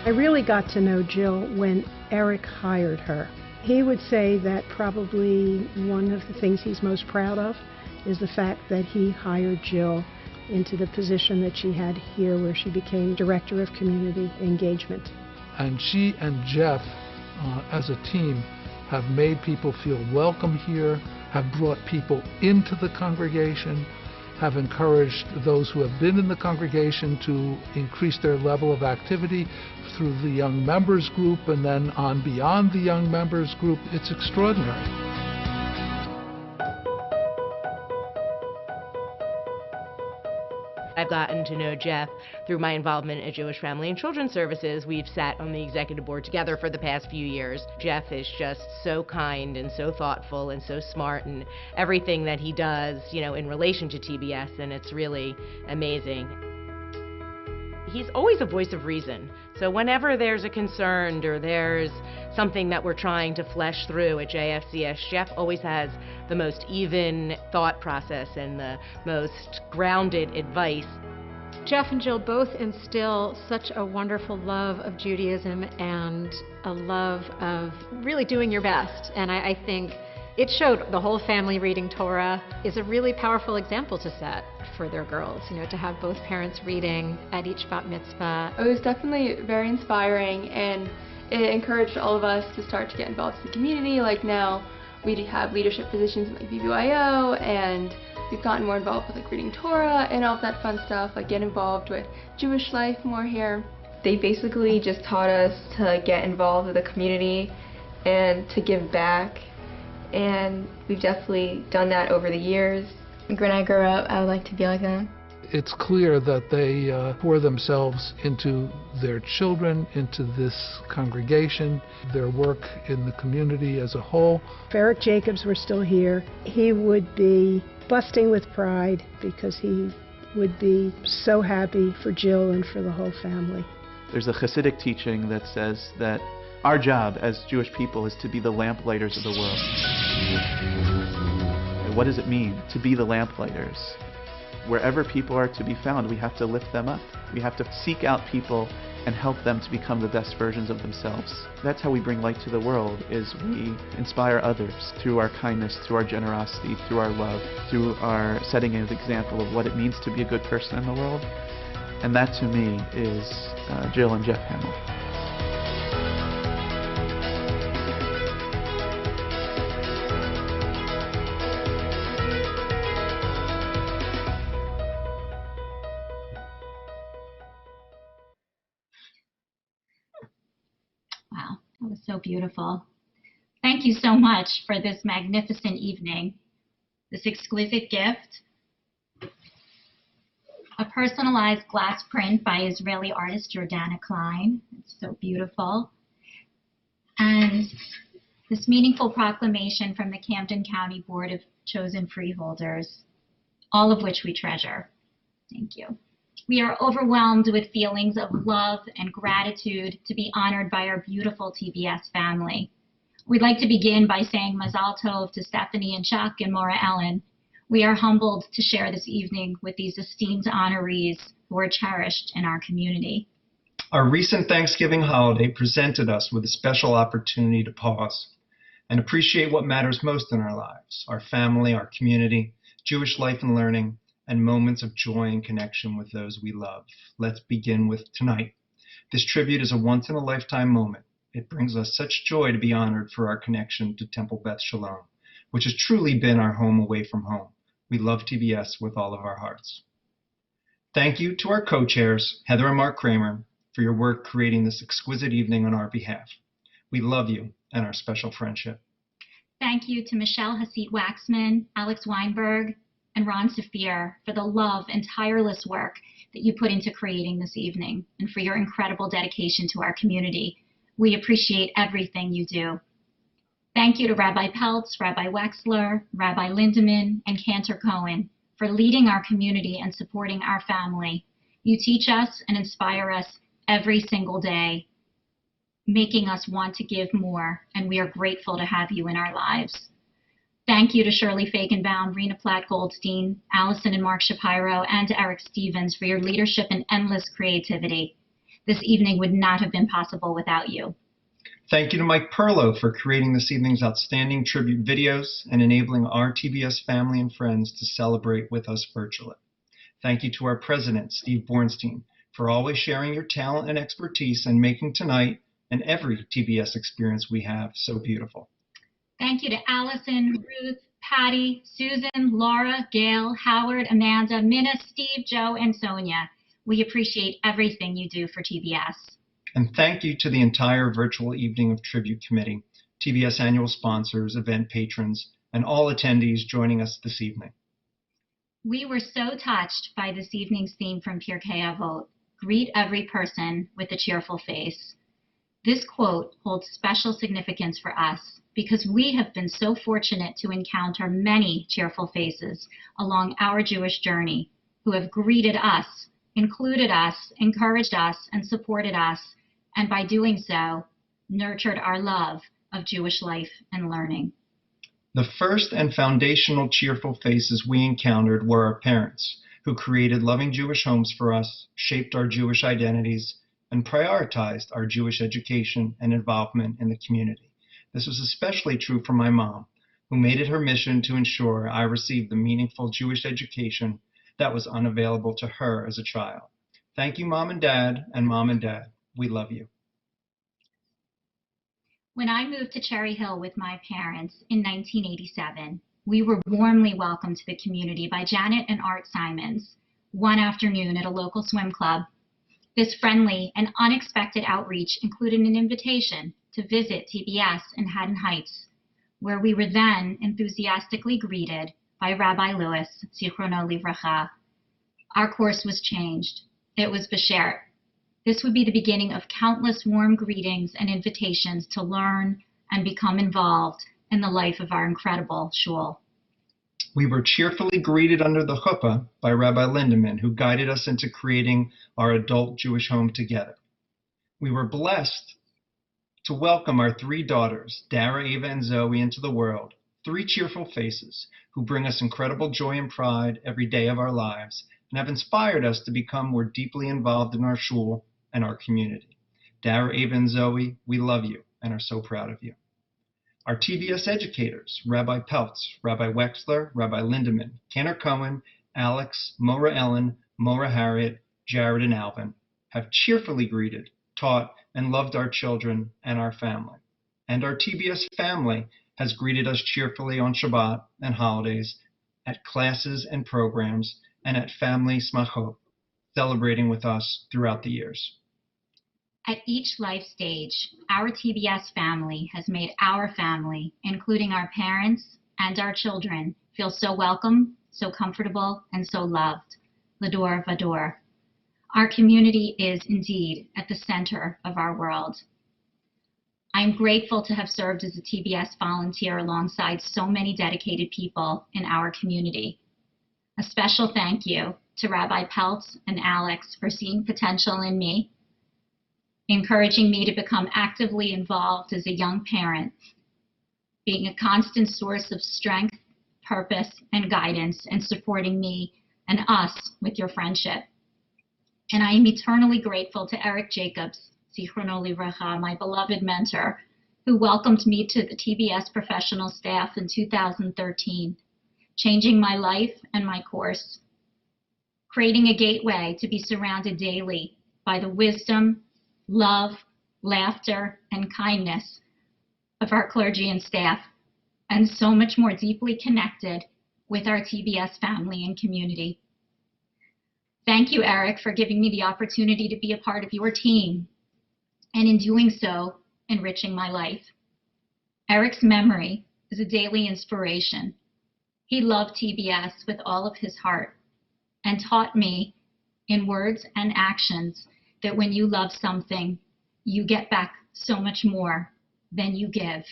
I really got to know Jill when Eric hired her. He would say that probably one of the things he's most proud of is the fact that he hired Jill into the position that she had here, where she became Director of Community Engagement. And she and Geoff, as a team, have made people feel welcome here, have brought people into the congregation, have encouraged those who have been in the congregation to increase their level of activity through the Young Members Group and then on beyond the Young Members Group. It's extraordinary. I've gotten to know Geoff through my involvement at Jewish Family and Children's Services. We've sat on the executive board together for the past few years. Geoff is just so kind and so thoughtful and so smart in everything that he does, you know, in relation to TBS, and it's really amazing. He's always a voice of reason. So whenever there's a concern or there's something that we're trying to flesh through at JFCS, Geoff always has the most even thought process and the most grounded advice. Geoff and Jill both instill such a wonderful love of Judaism and a love of really doing your best. And I think it showed. The whole family reading Torah is a really powerful example to set for their girls, you know, to have both parents reading at each bat mitzvah. It was definitely very inspiring, and it encouraged all of us to start to get involved in the community. Like now we have leadership positions in like BBYO, and we've gotten more involved with like reading Torah and all of that fun stuff, like get involved with Jewish life more here. They basically just taught us to get involved with the community and to give back, and we've definitely done that over the years. When I grow up, I would like to be like them. It's clear that they pour themselves into their children, into this congregation, their work in the community as a whole. If Eric Jacobs were still here, he would be busting with pride because he would be so happy for Jill and for the whole family. There's a Hasidic teaching that says that our job as Jewish people is to be the lamplighters of the world. What does it mean to be the lamplighters? Wherever people are to be found, we have to lift them up. We have to seek out people and help them to become the best versions of themselves. That's how we bring light to the world, is we inspire others through our kindness, through our generosity, through our love, through our setting an example of what it means to be a good person in the world. And that, to me, is Jill and Geoff Hammel. Wow, that was so beautiful. Thank you so much for this magnificent evening, this exquisite gift. a personalized glass print by Israeli artist Jordana Klein. It's so beautiful. And this meaningful proclamation from the Camden County Board of Chosen Freeholders, all of which we treasure. Thank you. We are overwhelmed with feelings of love and gratitude to be honored by our beautiful TBS family. We'd like to begin by saying Mazal Tov to Stephanie and Chuck and Maura Ellen. We are humbled to share this evening with these esteemed honorees who are cherished in our community. Our recent Thanksgiving holiday presented us with a special opportunity to pause and appreciate what matters most in our lives, our family, our community, Jewish life and learning, and moments of joy and connection with those we love. Let's begin with tonight. This tribute is a once-in-a-lifetime moment. It brings us such joy to be honored for our connection to Temple Beth Sholom, which has truly been our home away from home. We love TBS with all of our hearts. Thank you to our co-chairs, Heather and Mark Kramer, for your work creating this exquisite evening on our behalf. We love you and our special friendship. Thank you to Michelle Haseet-Waxman, Alex Weinberg, and Ron Saphir for the love and tireless work that you put into creating this evening and for your incredible dedication to our community. We appreciate everything you do. Thank you to Rabbi Peltz, Rabbi Wexler, Rabbi Lindemann, and Cantor Cohen for leading our community and supporting our family. You teach us and inspire us every single day, making us want to give more, and we are grateful to have you in our lives. Thank you to Shirley Fagenbaum, Rena Platt Goldstein, Allison and Mark Shapiro, and to Eric Stevens for your leadership and endless creativity. This evening would not have been possible without you. Thank you to Mike Perlow for creating this evening's outstanding tribute videos and enabling our TBS family and friends to celebrate with us virtually. Thank you to our president, Steve Borenstein, for always sharing your talent and expertise and making tonight and every TBS experience we have so beautiful. Thank you to Allison, Ruth, Patty, Susan, Laura, Gail, Howard, Amanda, Minna, Steve, Joe, and Sonia. We appreciate everything you do for TBS. And thank you to the entire virtual evening of tribute committee, TBS annual sponsors, event patrons, and all attendees joining us this evening. We were so touched by this evening's theme from Pirkei Avot, greet every person with a cheerful face. This quote holds special significance for us because we have been so fortunate to encounter many cheerful faces along our Jewish journey who have greeted us, included us, encouraged us, and supported us, and by doing so, nurtured our love of Jewish life and learning. The first and foundational cheerful faces we encountered were our parents, who created loving Jewish homes for us, shaped our Jewish identities, and prioritized our Jewish education and involvement in the community. This was especially true for my mom, who made it her mission to ensure I received the meaningful Jewish education that was unavailable to her as a child. Thank you, Mom and Dad, and Mom and Dad. We love you. When I moved to Cherry Hill with my parents in 1987, we were warmly welcomed to the community by Janet and Art Simons one afternoon at a local swim club. This friendly and unexpected outreach included an invitation to visit TBS in Haddon Heights, where we were then enthusiastically greeted by Rabbi Lewis, Zichrono Livracha. Our course was changed. It was Beshert. This would be the beginning of countless warm greetings and invitations to learn and become involved in the life of our incredible shul. We were cheerfully greeted under the chuppah by Rabbi Lindemann, who guided us into creating our adult Jewish home together. We were blessed to welcome our three daughters, Dara, Ava, and Zoe, into the world, three cheerful faces who bring us incredible joy and pride every day of our lives and have inspired us to become more deeply involved in our shul and our community. Dara, Ava, and Zoe, we love you and are so proud of you. Our TBS educators, Rabbi Peltz, Rabbi Wexler, Rabbi Lindemann, Cantor Cohen, Alex, Maura Ellen, Maura Harriet, Jared, and Alvin, have cheerfully greeted, taught, and loved our children and our family. And our TBS family has greeted us cheerfully on Shabbat and holidays, at classes and programs, and at family smachot, celebrating with us throughout the years. At each life stage, our TBS family has made our family, including our parents and our children, feel so welcome, so comfortable, and so loved. L'Adore Vador. Our community is indeed at the center of our world. I'm grateful to have served as a TBS volunteer alongside so many dedicated people in our community. A special thank you to Rabbi Peltz and Alex for seeing potential in me, encouraging me to become actively involved as a young parent, being a constant source of strength, purpose, and guidance, and supporting me and us with your friendship. And I am eternally grateful to Eric Jacobs, Zichrono Livracha, my beloved mentor, who welcomed me to the TBS professional staff in 2013, changing my life and my course, creating a gateway to be surrounded daily by the wisdom, love, laughter, and kindness of our clergy and staff, and so much more deeply connected with our TBS family and community. Thank you, Eric, for giving me the opportunity to be a part of your team, and in doing so, enriching my life. Eric's memory is a daily inspiration. He loved TBS with all of his heart and taught me in words and actions that when you love something, you get back so much more than you give.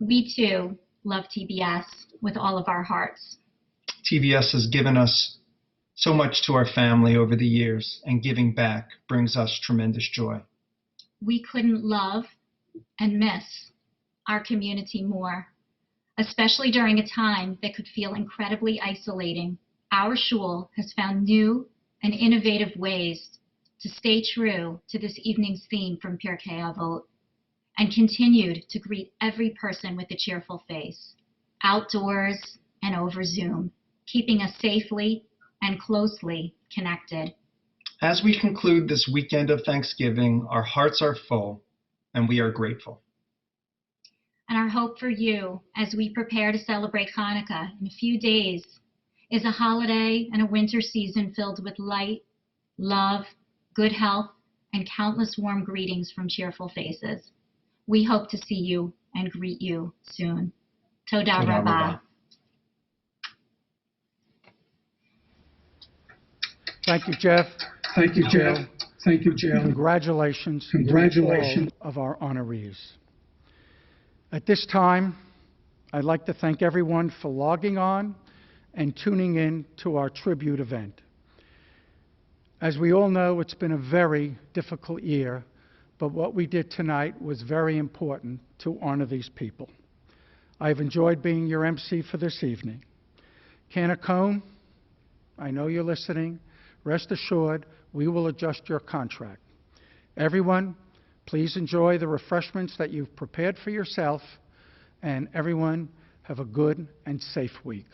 We too love TBS with all of our hearts. TBS has given us so much to our family over the years, and giving back brings us tremendous joy. We couldn't love and miss our community more, especially during a time that could feel incredibly isolating. Our shul has found new and innovative ways to stay true to this evening's theme from Pirkei Avot, and continued to greet every person with a cheerful face, outdoors and over Zoom, keeping us safely and closely connected. As we conclude this weekend of Thanksgiving, our hearts are full and we are grateful. And our hope for you as we prepare to celebrate Hanukkah in a few days is a holiday and a winter season filled with light, love, good health, and countless warm greetings from cheerful faces. We hope to see you and greet you soon. Toda Rabah. Thank you, Geoff. Thank you, Geoff. Thank you, Jill. Congratulations. Congratulations. To all of our honorees. At this time, I'd like to thank everyone for logging on and tuning in to our tribute event. As we all know, it's been a very difficult year, but what we did tonight was very important to honor these people. I've enjoyed being your MC for this evening. Canna Cohn, I know you're listening. Rest assured, we will adjust your contract. Everyone, please enjoy the refreshments that you've prepared for yourself, and everyone have a good and safe week.